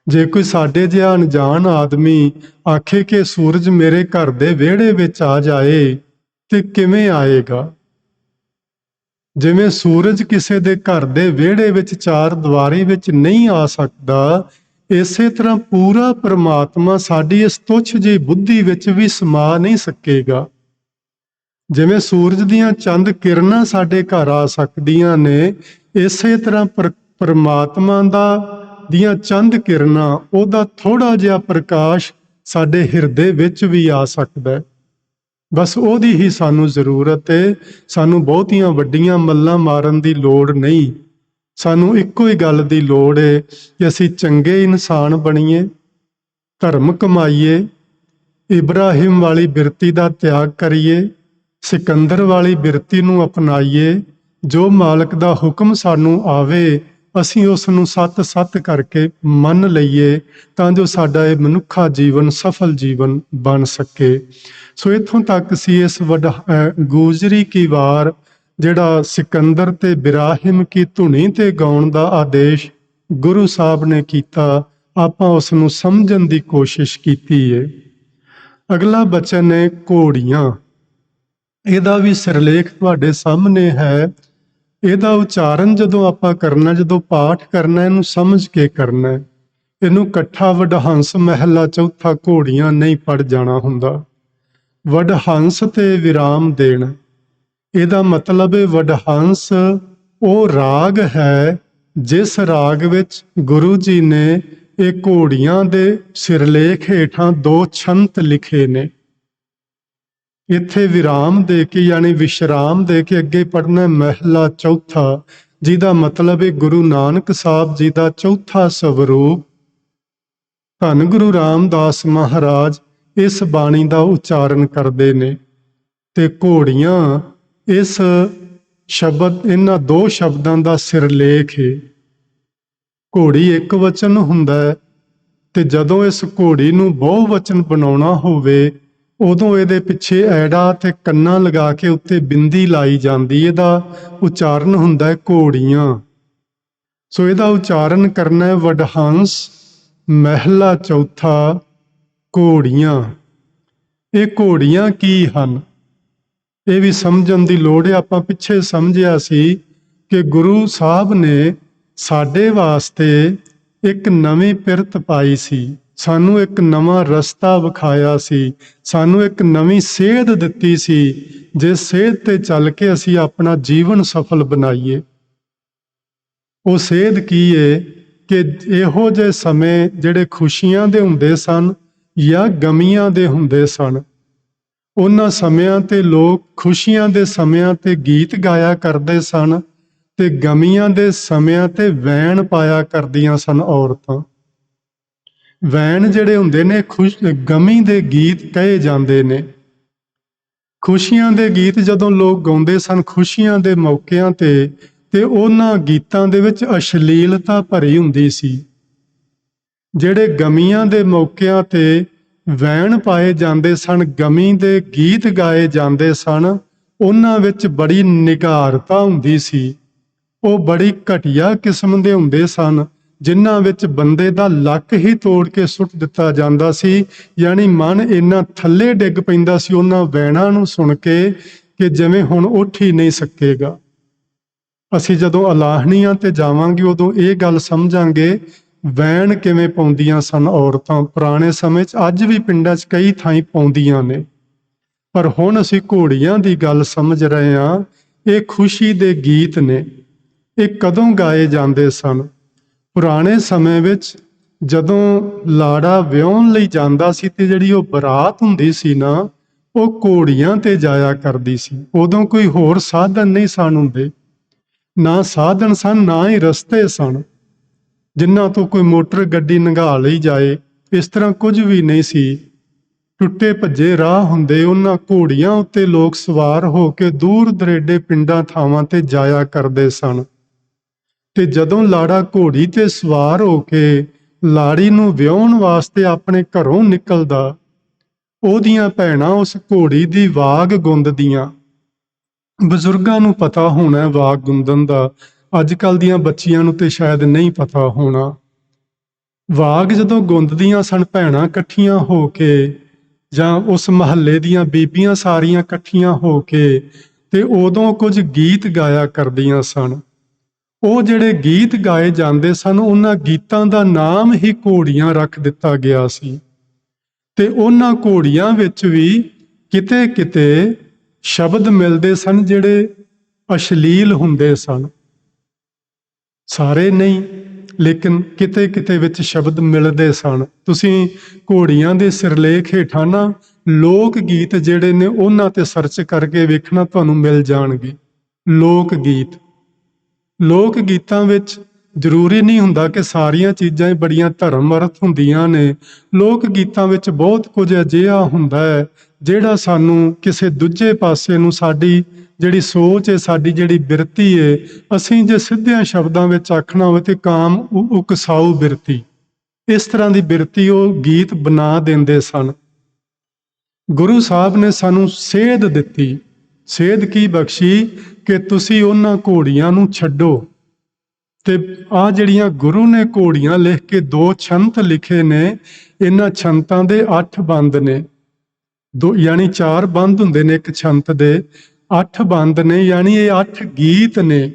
ਜੇ ਕੋਈ ਸਾਡੇ ਜਿਹਾ ਅਣਜਾਣ ਆਦਮੀ ਆਖੇ ਕਿ ਸੂਰਜ ਮੇਰੇ ਘਰ ਦੇ ਵਿਹੜੇ ਵਿੱਚ ਆ ਜਾਏ ਤੇ ਕਿਵੇਂ ਆਏਗਾ। ਜਿਵੇਂ ਸੂਰਜ ਕਿਸੇ ਦੇ ਘਰ ਦੇ ਵਿਹੜੇ ਵਿੱਚ ਚਾਰ ਦੀਵਾਰੀ ਵਿੱਚ ਨਹੀਂ ਆ ਸਕਦਾ, ਇਸੇ ਤਰ੍ਹਾਂ ਪੂਰਾ ਪਰਮਾਤਮਾ ਸਾਡੀ ਇਸ ਤੁੱਛ ਜਿਹੀ ਬੁੱਧੀ ਵਿੱਚ ਵੀ ਸਮਾ ਨਹੀਂ ਸਕੇਗਾ। ਜਿਵੇਂ ਸੂਰਜ ਦੀਆਂ ਚੰਦ ਕਿਰਨਾਂ ਸਾਡੇ ਘਰ ਆ ਸਕਦੀਆਂ ਨੇ, ਇਸੇ ਤਰ੍ਹਾਂ ਪਰਮਾਤਮਾ ਦੀਆਂ ਚੰਦ ਕਿਰਨਾਂ, ਉਹਦਾ ਥੋੜਾ ਜਿਹਾ ਪ੍ਰਕਾਸ਼ ਸਾਡੇ ਹਿਰਦੇ ਵਿੱਚ ਵੀ ਆ ਸਕਦਾ ਹੈ। ਬਸ ਉਹਦੀ ਹੀ ਸਾਨੂੰ ਜ਼ਰੂਰਤ ਹੈ। ਸਾਨੂੰ ਬਹੁਤੀਆਂ ਵੱਡੀਆਂ ਮੱਲਾਂ ਮਾਰਨ ਦੀ ਲੋੜ ਨਹੀਂ। ਸਾਨੂੰ ਇੱਕੋ ਹੀ ਗੱਲ ਦੀ ਲੋੜ ਹੈ ਕਿ ਅਸੀਂ ਚੰਗੇ ਇਨਸਾਨ ਬਣੀਏ, ਧਰਮ ਕਮਾਈਏ, ਇਬਰਾਹਿਮ ਵਾਲੀ ਬਿਰਤੀ ਦਾ ਤਿਆਗ ਕਰੀਏ, ਸਿਕੰਦਰ ਵਾਲੀ ਬਿਰਤੀ ਨੂੰ ਅਪਣਾਈਏ। ਜੋ ਮਾਲਕ ਦਾ ਹੁਕਮ ਸਾਨੂੰ ਆਵੇ ਅਸੀਂ ਉਸ ਨੂੰ ਸੱਤ ਕਰਕੇ ਮੰਨ ਲਈਏ, ਤਾਂ ਜੋ ਸਾਡਾ ਇਹ ਮਨੁੱਖਾ ਜੀਵਨ ਸਫਲ ਜੀਵਨ ਬਣ ਸਕੇ। ਸੋ ਇੱਥੋਂ ਤੱਕ ਸੀ ਇਸ ਗੂਜਰੀ ਕੀ ਵਾਰ ਜਿਹੜਾ ਸਿਕੰਦਰ ਤੇ ਇਬਰਾਹਿਮ ਕੀ ਧੁਨੀ ਤੇ ਗਾਉਣ ਦਾ ਆਦੇਸ਼ ਗੁਰੂ ਸਾਹਿਬ ਨੇ ਕੀਤਾ, ਆਪਾਂ ਉਸ ਨੂੰ ਸਮਝਣ ਦੀ ਕੋਸ਼ਿਸ਼ ਕੀਤੀ ਹੈ। ਅਗਲਾ ਬਚਨ ਹੈ ਘੋੜੀਆਂ। ਇਹਦਾ ਵੀ ਸਿਰਲੇਖ ਤੁਹਾਡੇ ਸਾਹਮਣੇ ਹੈ। ਇਹਦਾ ਉਚਾਰਨ ਜਦੋਂ ਆਪਾਂ ਕਰਨਾ, ਜਦੋਂ ਪਾਠ ਕਰਨਾ, ਇਹਨੂੰ ਸਮਝ ਕੇ ਕਰਨਾ। ਇਹਨੂੰ ਇਕੱਠਾ ਵਡਹੰਸ ਮਹਿਲਾ ਚੌਥਾ ਘੋੜੀਆਂ ਨਹੀਂ ਪੜ ਜਾਣਾ ਹੁੰਦਾ। ਵਡਹੰਸ ਤੇ ਵਿਰਾਮ ਦੇਣ, ਇਹਦਾ ਮਤਲਬ ਹੈ ਵਡਹੰਸ ਉਹ ਰਾਗ ਹੈ ਜਿਸ ਰਾਗ ਵਿੱਚ ਗੁਰੂ ਜੀ ਨੇ ਇਹ ਘੋੜੀਆਂ ਦੇ ਸਿਰਲੇਖ ਹੇਠਾਂ 2 ਛੰਤ ਲਿਖੇ ਨੇ। ਇੱਥੇ ਵਿਰਾਮ ਦੇ ਕੇ ਯਾਨੀ ਵਿਸ਼ਰਾਮ ਦੇ ਕੇ ਅੱਗੇ ਪੜ੍ਹਨਾ ਮਹਿਲਾ ਚੌਥਾ, ਜਿਹਦਾ ਮਤਲਬ ਹੈ ਗੁਰੂ ਨਾਨਕ ਸਾਹਿਬ ਜੀ ਦਾ ਚੌਥਾ ਸਵਰੂਪ। ਧੰਨ ਗੁਰੂ ਰਾਮਦਾਸ ਮਹਾਰਾਜ ਇਸ ਬਾਣੀ ਦਾ ਉਚਾਰਨ ਕਰਦੇ ਨੇ ਤੇ ਘੋੜੀਆਂ ਇਸ ਸ਼ਬਦ, ਇਹਨਾਂ 2 ਸ਼ਬਦਾਂ ਦਾ ਸਿਰਲੇਖ ਹੈ। ਘੋੜੀ ਇੱਕ ਵਚਨ ਹੁੰਦਾ ਹੈ ਤੇ ਜਦੋਂ ਇਸ ਘੋੜੀ ਨੂੰ ਬਹੁ ਵਚਨ ਬਣਾਉਣਾ ਹੋਵੇ ਉਦੋਂ ਇਹਦੇ ਪਿੱਛੇ ਐੜਾ ਤੇ ਕੰਨਾ ਲਗਾ ਕੇ ਉੱਤੇ ਬਿੰਦੀ ਲਾਈ ਜਾਂਦੀ। ਇਹਦਾ ਉਚਾਰਨ ਹੁੰਦਾ ਹੈ ਘੋੜੀਆਂ। ਸੋ ਇਹਦਾ ਉਚਾਰਨ ਕਰਨਾ ਹੈ ਵਡਹੰਸ ਮਹਿਲਾ ਚੌਥਾ ਘੋੜੀਆਂ। ਇਹ ਘੋੜੀਆਂ ਕੀ ਹਨ ਇਹ ਵੀ ਸਮਝਣ ਦੀ ਲੋੜ ਹੈ। ਆਪਾਂ ਪਿੱਛੇ ਸਮਝਿਆ ਸੀ ਕਿ ਗੁਰੂ ਸਾਹਿਬ ਨੇ ਸਾਡੇ ਵਾਸਤੇ ਇੱਕ ਨਵੀਂ ਪਿਰਤ ਪਾਈ ਸੀ, ਸਾਨੂੰ ਇੱਕ ਨਵਾਂ ਰਸਤਾ ਵਿਖਾਇਆ ਸੀ, ਸਾਨੂੰ ਇੱਕ ਨਵੀਂ ਸੇਧ ਦਿੱਤੀ ਸੀ, ਜਿਸ ਸੇਧ ਤੇ ਚੱਲ ਕੇ ਅਸੀਂ ਆਪਣਾ ਜੀਵਨ ਸਫਲ ਬਣਾਈਏ। ਉਹ ਸੇਧ ਕੀ ਹੈ ਕਿ ਇਹੋ ਜਿਹੇ ਸਮੇਂ ਜਿਹੜੇ ਖੁਸ਼ੀਆਂ ਦੇ ਹੁੰਦੇ ਸਨ ਜਾਂ ਗਮੀਆਂ ਦੇ ਹੁੰਦੇ ਸਨ, ਉਹਨਾਂ ਸਮਿਆਂ ਤੇ ਲੋਕ ਖੁਸ਼ੀਆਂ ਦੇ ਸਮਿਆਂ ਤੇ ਗੀਤ ਗਾਇਆ ਕਰਦੇ ਸਨ ਤੇ ਗਮੀਆਂ ਦੇ ਸਮਿਆਂ ਤੇ ਵੈਣ ਪਾਇਆ ਕਰਦੀਆਂ ਸਨ ਔਰਤਾਂ। ਵੈਣ ਜਿਹੜੇ ਹੁੰਦੇ ਨੇ ਗਮੀ ਦੇ ਗੀਤ ਕਹੇ ਜਾਂਦੇ ਨੇ। ਖੁਸ਼ੀਆਂ ਦੇ ਗੀਤ ਜਦੋਂ ਲੋਕ ਗਾਉਂਦੇ ਸਨ ਖੁਸ਼ੀਆਂ ਦੇ ਮੌਕਿਆਂ ਤੇ ਉਹਨਾਂ ਗੀਤਾਂ ਦੇ ਵਿੱਚ ਅਸ਼ਲੀਲਤਾ ਭਰੀ ਹੁੰਦੀ ਸੀ। ਜਿਹੜੇ ਗਮੀਆਂ ਦੇ ਮੌਕਿਆਂ ਤੇ ਵੈਣ ਪਾਏ ਜਾਂਦੇ ਸਨ, ਗਮੀ ਦੇ ਗੀਤ ਗਾਏ ਜਾਂਦੇ ਸਨ, ਉਹਨਾਂ ਵਿੱਚ ਬੜੀ ਨਿਘਾਰਤਾ ਹੁੰਦੀ ਸੀ। ਉਹ ਬੜੀ ਘਟੀਆ ਕਿਸਮ ਦੇ ਹੁੰਦੇ ਸਨ, ਜਿਨ੍ਹਾਂ ਵਿੱਚ ਬੰਦੇ ਦਾ ਲੱਕ ਹੀ ਤੋੜ ਕੇ ਸੁੱਟ ਦਿੱਤਾ ਜਾਂਦਾ ਸੀ। ਯਾਨੀ ਮਨ ਇੰਨਾ ਥੱਲੇ ਡਿੱਗ ਪੈਂਦਾ ਸੀ ਉਹਨਾਂ ਵੈਣਾਂ ਨੂੰ ਸੁਣ ਕੇ ਕਿ ਜਿਵੇਂ ਹੁਣ ਉੱਠ ਹੀ ਨਹੀਂ ਸਕੇਗਾ। ਅਸੀਂ ਜਦੋਂ ਅਲਾਹਣੀਆਂ ਤੇ ਜਾਵਾਂਗੇ ਉਦੋਂ ਇਹ ਗੱਲ ਸਮਝਾਂਗੇ ਵੈਣ ਕਿਵੇਂ ਪਾਉਂਦੀਆਂ ਸਨ ਔਰਤਾਂ ਪੁਰਾਣੇ ਸਮੇਂ 'ਚ। ਅੱਜ ਵੀ ਪਿੰਡਾਂ 'ਚ ਕਈ ਥਾਈਂ ਪਾਉਂਦੀਆਂ ਨੇ, ਪਰ ਹੁਣ ਅਸੀਂ ਘੋੜੀਆਂ ਦੀ ਗੱਲ ਸਮਝ ਰਹੇ ਹਾਂ। ਇਹ ਖੁਸ਼ੀ ਦੇ ਗੀਤ ਨੇ। ਇਹ ਕਦੋਂ ਗਾਏ ਜਾਂਦੇ ਸਨ? ਪੁਰਾਣੇ ਸਮੇਂ ਵਿੱਚ ਜਦੋਂ ਲਾੜਾ ਵਿਆਹੁਣ ਲਈ ਜਾਂਦਾ ਸੀ ਤੇ ਜਿਹੜੀ ਉਹ ਬਰਾਤ ਹੁੰਦੀ ਸੀ ਨਾ, ਉਹ ਘੋੜੀਆਂ ਤੇ ਜਾਇਆ ਕਰਦੀ ਸੀ। ਉਦੋਂ ਕੋਈ ਹੋਰ ਸਾਧਨ ਨਹੀਂ ਸਨ ਹੁੰਦੇ, ਨਾ ਸਾਧਨ ਸਨ ਨਾ ਹੀ ਰਸਤੇ ਸਨ ਜਿਨ੍ਹਾਂ ਤੋਂ ਕੋਈ ਮੋਟਰ ਗੱਡੀ ਲੰਘਾ ਲਈ ਜਾਏ। ਇਸ ਤਰ੍ਹਾਂ ਕੁਝ ਵੀ ਨਹੀਂ ਸੀ। ਟੁੱਟੇ ਭੱਜੇ ਰਾਹ ਹੁੰਦੇ, ਉਹਨਾਂ ਘੋੜੀਆਂ ਉੱਤੇ ਲੋਕ ਸਵਾਰ ਹੋ ਕੇ ਦੂਰ ਦਰੇਡੇ ਪਿੰਡਾਂ ਥਾਵਾਂ ਤੇ ਜਾਇਆ ਕਰਦੇ ਸਨ। ਤੇ ਜਦੋਂ ਲਾੜਾ ਘੋੜੀ ਤੇ ਸਵਾਰ ਹੋ ਕੇ ਲਾੜੀ ਨੂੰ ਵਿਆਹੁਣ ਵਾਸਤੇ ਆਪਣੇ ਘਰੋਂ ਨਿਕਲਦਾ, ਉਹਦੀਆਂ ਭੈਣਾਂ ਉਸ ਘੋੜੀ ਦੀ ਵਾਗ ਗੁੰਦਦੀਆਂ। ਬਜ਼ੁਰਗਾਂ ਨੂੰ ਪਤਾ ਹੋਣਾ ਵਾਗ ਗੁੰਦਣ ਦਾ, ਅੱਜ ਕੱਲ੍ਹ ਦੀਆਂ ਬੱਚੀਆਂ ਨੂੰ ਤੇ ਸ਼ਾਇਦ ਨਹੀਂ ਪਤਾ ਹੋਣਾ। ਵਾਗ ਜਦੋਂ ਗੁੰਦਦੀਆਂ ਸਨ ਭੈਣਾਂ ਇਕੱਠੀਆਂ ਹੋ ਕੇ, ਜਾਂ ਉਸ ਮਹੱਲੇ ਦੀਆਂ ਬੀਬੀਆਂ ਸਾਰੀਆਂ ਇਕੱਠੀਆਂ ਹੋ ਕੇ, ਤੇ ਉਦੋਂ ਕੁਝ ਗੀਤ ਗਾਇਆ ਕਰਦੀਆਂ ਸਨ। ਉਹ ਜਿਹੜੇ ਗੀਤ ਗਾਏ ਜਾਂਦੇ ਸਨ, ਉਹਨਾਂ ਗੀਤਾਂ ਦਾ ਨਾਮ ਹੀ ਘੋੜੀਆਂ ਰੱਖ ਦਿੱਤਾ ਗਿਆ ਸੀ। ਤੇ ਉਹਨਾਂ ਘੋੜੀਆਂ ਵਿੱਚ ਵੀ ਕਿਤੇ ਕਿਤੇ ਸ਼ਬਦ ਮਿਲਦੇ ਸਨ ਜਿਹੜੇ ਅਸ਼ਲੀਲ ਹੁੰਦੇ ਸਨ। ਸਾਰੇ ਨਹੀਂ, ਲੇਕਿਨ ਕਿਤੇ ਕਿਤੇ ਵਿੱਚ ਸ਼ਬਦ ਮਿਲਦੇ ਸਨ। ਤੁਸੀਂ ਘੋੜੀਆਂ ਦੇ ਸਿਰਲੇਖ ਹੇਠਾਂ ਨਾ ਲੋਕ ਗੀਤ ਜਿਹੜੇ ਨੇ ਉਹਨਾਂ ਤੇ ਸਰਚ ਕਰਕੇ ਵੇਖਣਾ, ਤੁਹਾਨੂੰ ਮਿਲ ਜਾਣਗੇ। ਲੋਕ ਗੀਤ, ਲੋਕ ਗੀਤਾਂ ਵਿੱਚ ਜ਼ਰੂਰੀ ਨਹੀਂ ਹੁੰਦਾ ਕਿ ਸਾਰੀਆਂ ਚੀਜ਼ਾਂ ਹੀ ਬੜੀਆਂ ਧਰਮ ਅਰਥ ਹੁੰਦੀਆਂ ਨੇ। ਲੋਕ ਗੀਤਾਂ ਵਿੱਚ ਬਹੁਤ ਕੁਝ ਅਜਿਹਾ ਹੁੰਦਾ ਹੈ ਜਿਹੜਾ ਸਾਨੂੰ ਕਿਸੇ ਦੂਜੇ ਪਾਸੇ ਨੂੰ, ਸਾਡੀ ਜਿਹੜੀ ਸੋਚ ਹੈ, ਸਾਡੀ ਜਿਹੜੀ ਬਿਰਤੀ ਹੈ, ਅਸੀਂ ਜੇ ਸਿੱਧਿਆਂ ਸ਼ਬਦਾਂ ਵਿੱਚ ਆਖਣਾ ਹੋਵੇ ਤੇ ਕਾਮ ਉਕਸਾਊ ਬਿਰਤੀ, ਇਸ ਤਰ੍ਹਾਂ ਦੀ ਬਿਰਤੀ ਉਹ ਗੀਤ ਬਣਾ ਦਿੰਦੇ ਸਨ। ਗੁਰੂ ਸਾਹਿਬ ਨੇ ਸਾਨੂੰ ਸੇਧ ਦਿੱਤੀ। ਸੇਧ ਕੀ ਬਖਸ਼ੀ ਕਿ ਤੁਸੀਂ ਉਹਨਾਂ ਘੋੜੀਆਂ ਨੂੰ ਛੱਡੋ। ਤੇ ਆ ਜਿਹੜੀਆਂ ਗੁਰੂ ਨੇ ਘੋੜੀਆਂ ਲਿਖ ਕੇ 2 ਛੰਤ ਲਿਖੇ ਨੇ, ਇਹਨਾਂ ਛੰਤਾਂ ਦੇ 8 ਬੰਦ ਨੇ। ਯਾਨੀ 4 ਬੰਦ ਹੁੰਦੇ ਨੇ ਇੱਕ ਛੰਤ ਦੇ, 8 ਬੰਦ ਨੇ, ਯਾਨੀ ਇਹ 8 ਗੀਤ ਨੇ।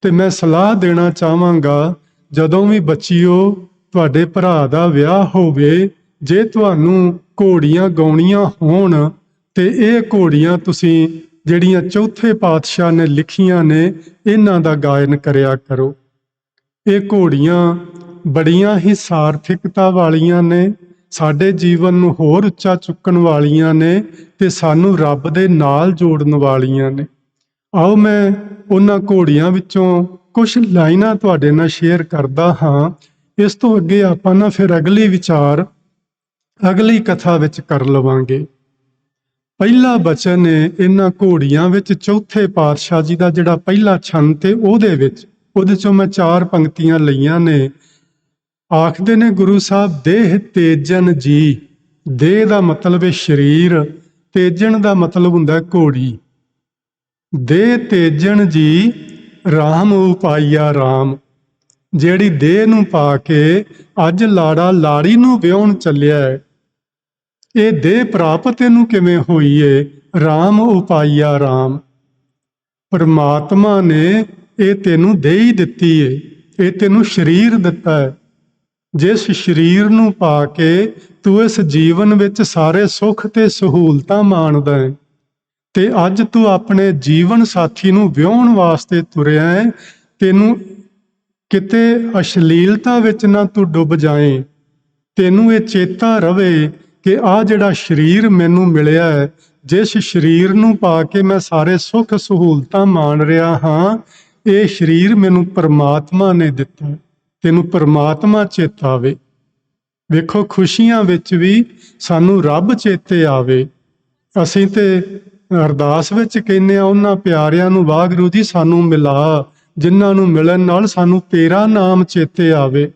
ਤੇ ਮੈਂ ਸਲਾਹ ਦੇਣਾ ਚਾਹਾਂਗਾ, ਜਦੋਂ ਵੀ ਬੱਚਿਓ ਤੁਹਾਡੇ ਭਰਾ ਦਾ ਵਿਆਹ ਹੋਵੇ, ਜੇ ਤੁਹਾਨੂੰ ਘੋੜੀਆਂ ਗਾਉਣੀਆਂ ਹੋਣ ਤੇ ਇਹ ਘੋੜੀਆਂ ਤੁਸੀਂ ਜਿਹੜੀਆਂ ਚੌਥੇ ਪਾਤਸ਼ਾਹ ਨੇ ਲਿਖੀਆਂ ਨੇ, ਇਹਨਾਂ ਦਾ ਗਾਇਨ ਕਰਿਆ ਕਰੋ। ਇਹ ਘੋੜੀਆਂ ਬੜੀਆਂ ਹੀ ਸਾਰਥਿਕਤਾ ਵਾਲੀਆਂ ਨੇ, ਸਾਡੇ ਜੀਵਨ ਨੂੰ ਹੋਰ ਉੱਚਾ ਚੁੱਕਣ ਵਾਲੀਆਂ ਨੇ ਤੇ ਸਾਨੂੰ ਰੱਬ ਦੇ ਨਾਲ ਜੋੜਨ ਵਾਲੀਆਂ ਨੇ। ਆਓ ਮੈਂ ਉਹਨਾਂ ਘੋੜੀਆਂ ਵਿੱਚੋਂ ਕੁਝ ਲਾਈਨਾਂ ਤੁਹਾਡੇ ਨਾਲ ਸ਼ੇਅਰ ਕਰਦਾ ਹਾਂ। ਇਸ ਤੋਂ ਅੱਗੇ ਆਪਾਂ ਨਾ ਫਿਰ ਅਗਲੀ ਵਿਚਾਰ ਅਗਲੀ ਕਥਾ ਵਿੱਚ ਕਰ ਲਵਾਂਗੇ। ਪਹਿਲਾ ਬਚਨ ਹੈ ਇਹਨਾਂ ਘੋੜੀਆਂ ਵਿੱਚ ਚੌਥੇ ਪਾਤਸ਼ਾਹ ਜੀ ਦਾ ਜਿਹੜਾ ਪਹਿਲਾ ਛੰਤ ਹੈ, ਉਹਦੇ ਚੋਂ ਮੈਂ 4 ਪੰਕਤੀਆਂ ਲਈਆਂ ਨੇ। ਆਖਦੇ ਨੇ ਗੁਰੂ ਸਾਹਿਬ, ਦੇਹ ਤੇਜਨ ਜੀ। ਦੇਹ ਦਾ ਮਤਲਬ ਹੈ ਸਰੀਰ, ਤੇਜਨ ਦਾ ਮਤਲਬ ਹੁੰਦਾ ਘੋੜੀ। ਦੇਹ ਤੇਜਨ ਜੀ ਰਾਮ ਉਪਾਈਆ ਰਾਮ। ਜਿਹੜੀ ਦੇਹ ਨੂੰ ਪਾ ਕੇ ਅੱਜ ਲਾੜਾ ਲਾੜੀ ਨੂੰ ਵਿਆਹੁਣ ਚੱਲਿਆ ਹੈ, ਇਹ ਦੇਹ ਪ੍ਰਾਪਤ ਇਹਨੂੰ ਕਿਵੇਂ ਹੋਈ ਏ? ਰਾਮ ਉਪਾਈਆ ਰਾਮ। ਪਰਮਾਤਮਾ ਨੇ ਇਹ ਤੈਨੂੰ ਦੇਹ ਹੀ ਦਿੱਤੀ ਏ, ਇਹ ਤੈਨੂੰ ਸਰੀਰ ਦਿੱਤਾ ਹੈ। ਜਿਸ ਸਰੀਰ ਨੂੰ ਪਾ ਕੇ ਤੂੰ ਇਸ ਜੀਵਨ ਵਿੱਚ ਸਾਰੇ ਸੁੱਖ ਤੇ ਸਹੂਲਤਾਂ ਮਾਣਦਾ ਹੈ, ਤੇ ਅੱਜ ਤੂੰ ਆਪਣੇ ਜੀਵਨ ਸਾਥੀ ਨੂੰ ਵਿਆਹੁਣ ਵਾਸਤੇ ਤੁਰਿਆ ਹੈ। ਤੈਨੂੰ ਕਿਤੇ ਅਸ਼ਲੀਲਤਾ ਵਿੱਚ ਨਾ ਤੂੰ ਡੁੱਬ ਜਾਏ। ਤੈਨੂੰ ਇਹ ਚੇਤਾ ਰਵੇ ਕਿ ਆਹ ਜਿਹੜਾ ਸਰੀਰ ਮੈਨੂੰ ਮਿਲਿਆ ਹੈ, ਜਿਸ ਸਰੀਰ ਨੂੰ ਪਾ ਕੇ ਮੈਂ ਸਾਰੇ ਸੁੱਖ ਸਹੂਲਤਾਂ ਮਾਣ ਰਿਹਾ ਹਾਂ, ਇਹ ਸਰੀਰ ਮੈਨੂੰ ਪਰਮਾਤਮਾ ਨੇ ਦਿੱਤਾ, ਤੈਨੂੰ ਪਰਮਾਤਮਾ ਚੇਤਾ ਆਵੇ। ਵੇਖੋ ਖੁਸ਼ੀਆਂ ਵਿੱਚ ਵੀ ਸਾਨੂੰ ਰੱਬ ਚੇਤੇ ਆਵੇ। ਅਸੀਂ ਤੇ ਅਰਦਾਸ ਵਿੱਚ ਕਹਿੰਦੇ ਆ, ਉਹਨਾਂ ਪਿਆਰਿਆਂ ਨੂੰ ਵਾਹਿਗੁਰੂ ਜੀ ਸਾਨੂੰ ਮਿਲਾ, ਜਿਨ੍ਹਾਂ ਨੂੰ ਮਿਲਣ ਨਾਲ ਸਾਨੂੰ ਤੇਰਾ ਨਾਮ ਚੇਤੇ ਆਵੇ।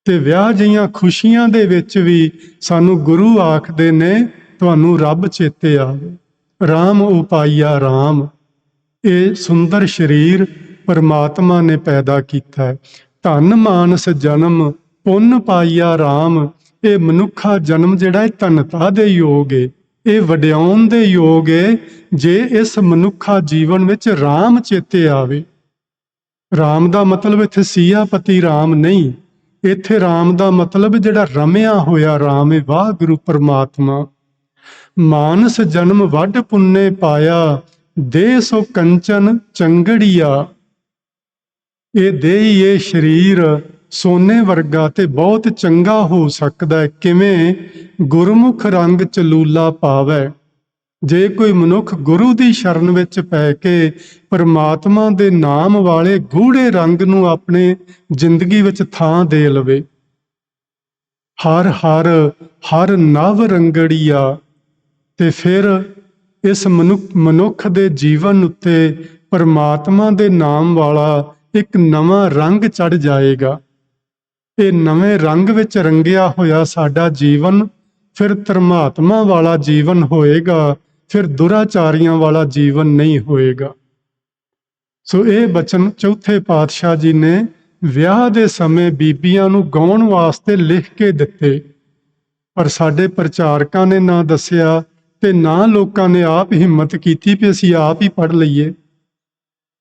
ਤੇ ਵਿਆਹ ਜਿਹੀਆਂ ਖੁਸ਼ੀਆਂ ਦੇ ਵਿੱਚ ਵੀ ਸਾਨੂੰ ਗੁਰੂ ਆਖਦੇ ਨੇ ਤੁਹਾਨੂੰ ਰੱਬ ਚੇਤੇ ਆਵੇ। ਰਾਮ ਉਪਾਈਆ ਰਾਮ, ਇਹ ਸੁੰਦਰ ਸਰੀਰ ਪਰਮਾਤਮਾ ਨੇ ਪੈਦਾ ਕੀਤਾ ਹੈ। ਧਨ ਮਾਨਸ ਜਨਮ ਪੁੰਨ ਪਾਈਆ ਰਾਮ, ਇਹ ਮਨੁੱਖਾ ਜਨਮ ਜਿਹੜਾ ਇਹ ਧਨਤਾ ਦੇ ਯੋਗ ਏ, ਇਹ ਵਡਿਆਉਣ ਦੇ ਯੋਗ ਏ ਜੇ ਇਸ ਮਨੁੱਖਾ ਜੀਵਨ ਵਿੱਚ ਰਾਮ ਚੇਤੇ ਆਵੇ। ਰਾਮ ਦਾ ਮਤਲਬ ਇੱਥੇ ਸੀਆਪਤੀ ਰਾਮ ਨਹੀਂ, ਇੱਥੇ ਰਾਮ ਦਾ ਮਤਲਬ ਜਿਹੜਾ ਰਮਿਆ ਹੋਇਆ ਰਾਮ ਏ, ਵਾਹਿਗੁਰੂ ਪਰਮਾਤਮਾ। ਮਾਨਸ ਜਨਮ ਵੱਡ ਪੁੰਨੇ ਪਾਇਆ, ਦੇਹ ਸੋ ਕੰਚਨ ਚੰਗੜੀਆ, ਇਹ ਦੇਹ ਇਹ ਸਰੀਰ ਸੋਨੇ ਵਰਗਾ ਤੇ ਬਹੁਤ ਚੰਗਾ ਹੋ ਸਕਦਾ ਹੈ। ਕਿਵੇਂ? ਗੁਰਮੁਖ ਰੰਗ ਚਲੂਲਾ ਪਾਵੈ, ਜੇ ਕੋਈ ਮਨੁੱਖ ਗੁਰੂ ਦੀ ਸ਼ਰਨ ਵਿੱਚ ਪੈ ਕੇ ਪਰਮਾਤਮਾ ਦੇ ਨਾਮ ਵਾਲੇ ਗੂੜੇ ਰੰਗ ਨੂੰ ਆਪਣੇ ਜ਼ਿੰਦਗੀ ਵਿੱਚ ਥਾਂ ਦੇ ਲਵੇ। ਹਰ ਹਰ ਹਰ ਨਵ ਰੰਗੜੀਆ, ਤੇ ਫਿਰ ਇਸ ਮਨੁੱਖ ਦੇ ਜੀਵਨ ਉੱਤੇ ਪਰਮਾਤਮਾ ਦੇ ਨਾਮ ਵਾਲਾ ਇੱਕ ਨਵਾਂ ਰੰਗ ਚੜ੍ਹ ਜਾਏਗਾ। ਇਹ ਨਵੇਂ ਰੰਗ ਵਿੱਚ ਰੰਗਿਆ ਹੋਇਆ ਸਾਡਾ ਜੀਵਨ ਫਿਰ ਧਰਮਾਤਮਾ ਵਾਲਾ ਜੀਵਨ ਹੋਏਗਾ, ਫਿਰ ਦੁਰਾਚਾਰੀਆਂ ਵਾਲਾ ਜੀਵਨ ਨਹੀਂ ਹੋਏਗਾ। ਸੋ ਇਹ ਬਚਨ ਚੌਥੇ ਪਾਤਸ਼ਾਹ ਜੀ ਨੇ ਵਿਆਹ ਦੇ ਸਮੇਂ ਬੀਬੀਆਂ ਨੂੰ ਗਾਉਣ ਵਾਸਤੇ ਲਿਖ ਕੇ ਦਿੱਤੇ, ਪਰ ਸਾਡੇ ਪ੍ਰਚਾਰਕਾਂ ਨੇ ਨਾ ਦੱਸਿਆ ਤੇ ਨਾ ਲੋਕਾਂ ਨੇ ਆਪ ਹਿੰਮਤ ਕੀਤੀ ਵੀ ਅਸੀਂ ਆਪ ਹੀ ਪੜ੍ਹ ਲਈਏ।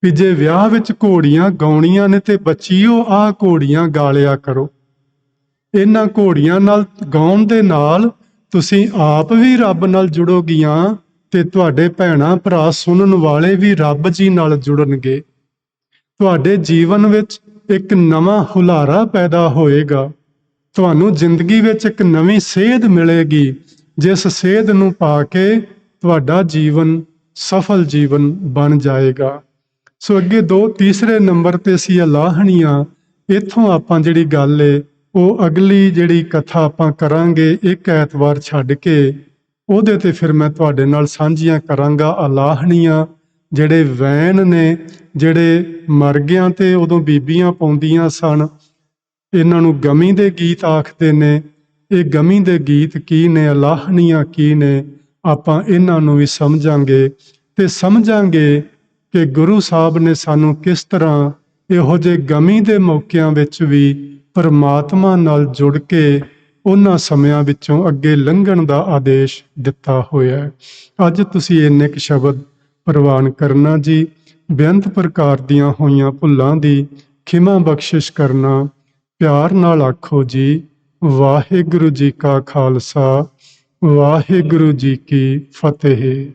ਵੀ ਜੇ ਵਿਆਹ ਵਿੱਚ ਘੋੜੀਆਂ ਗਾਉਣੀਆਂ ਨੇ ਤੇ ਬੱਚੀਓ ਆਹ ਘੋੜੀਆਂ ਗਾ ਲਿਆ ਕਰੋ। ਇਹਨਾਂ ਘੋੜੀਆਂ ਨਾਲ ਗਾਉਣ ਦੇ ਨਾਲ ਤੁਸੀਂ ਆਪ ਵੀ ਰੱਬ ਨਾਲ ਜੁੜੋਗੀਆਂ ਤੇ ਤੁਹਾਡੇ ਭੈਣਾਂ ਭਰਾ ਸੁਣਨ ਵਾਲੇ ਵੀ ਰੱਬ ਜੀ ਨਾਲ ਜੁੜਨਗੇ। ਤੁਹਾਡੇ ਜੀਵਨ ਵਿੱਚ ਇੱਕ ਨਵਾਂ ਹੁਲਾਰਾ ਪੈਦਾ ਹੋਏਗਾ, ਤੁਹਾਨੂੰ ਜ਼ਿੰਦਗੀ ਵਿੱਚ ਇੱਕ ਨਵੀਂ ਸੇਧ ਮਿਲੇਗੀ, ਜਿਸ ਸੇਧ ਨੂੰ ਪਾ ਕੇ ਤੁਹਾਡਾ ਜੀਵਨ ਸਫਲ ਜੀਵਨ ਬਣ ਜਾਏਗਾ। ਸੋ ਅੱਗੇ ਤੀਸਰੇ ਨੰਬਰ ਤੇ ਸੀ ਅਲਾਹਣੀਆਂ। ਇੱਥੋਂ ਆਪਾਂ ਜਿਹੜੀ ਗੱਲ ਏ ਉਹ ਅਗਲੀ ਜਿਹੜੀ ਕਥਾ ਆਪਾਂ ਕਰਾਂਗੇ ਇੱਕ ਐਤਵਾਰ ਛੱਡ ਕੇ, ਉਹਦੇ ਤੇ ਫਿਰ ਮੈਂ ਤੁਹਾਡੇ ਨਾਲ ਸਾਂਝੀਆਂ ਕਰਾਂਗਾ। ਅਲਾਹਣੀਆਂ ਜਿਹੜੇ ਵੈਣ ਨੇ, ਜਿਹੜੇ ਮਰ ਗਿਆਂ ਤੇ ਉਦੋਂ ਬੀਬੀਆਂ ਪਾਉਂਦੀਆਂ ਸਨ, ਇਹਨਾਂ ਨੂੰ ਗਮੀ ਦੇ ਗੀਤ ਆਖਦੇ ਨੇ। ਇਹ ਗਮੀ ਦੇ ਗੀਤ ਕੀ ਨੇ, ਅਲਾਹਣੀਆਂ ਕੀ ਨੇ, ਆਪਾਂ ਇਹਨਾਂ ਨੂੰ ਵੀ ਸਮਝਾਂਗੇ ਤੇ ਸਮਝਾਂਗੇ ਕਿ ਗੁਰੂ ਸਾਹਿਬ ਨੇ ਸਾਨੂੰ ਕਿਸ ਤਰ੍ਹਾਂ ਇਹੋ ਜਿਹੇ ਗਮੀ ਦੇ ਮੌਕਿਆਂ ਵਿੱਚ ਵੀ ਪਰਮਾਤਮਾ ਨਾਲ ਜੁੜ ਕੇ ਉਹਨਾਂ ਸਮਿਆਂ ਵਿੱਚੋਂ ਅੱਗੇ ਲੰਘਣ ਦਾ ਆਦੇਸ਼ ਦਿੱਤਾ ਹੋਇਆ ਹੈ। ਅੱਜ ਤੁਸੀਂ ਇੰਨੇ ਕੁ ਸ਼ਬਦ ਪ੍ਰਵਾਨ ਕਰਨਾ ਜੀ। ਬੇਅੰਤ ਪ੍ਰਕਾਰ ਦੀਆਂ ਹੋਈਆਂ ਭੁੱਲਾਂ ਦੀ ਖਿਮਾ ਬਖਸ਼ਿਸ਼ ਕਰਨਾ। ਪਿਆਰ ਨਾਲ ਆਖੋ ਜੀ, ਵਾਹਿਗੁਰੂ ਜੀ ਕਾ ਖਾਲਸਾ, ਵਾਹਿਗੁਰੂ ਜੀ ਕੀ ਫਤਿਹ।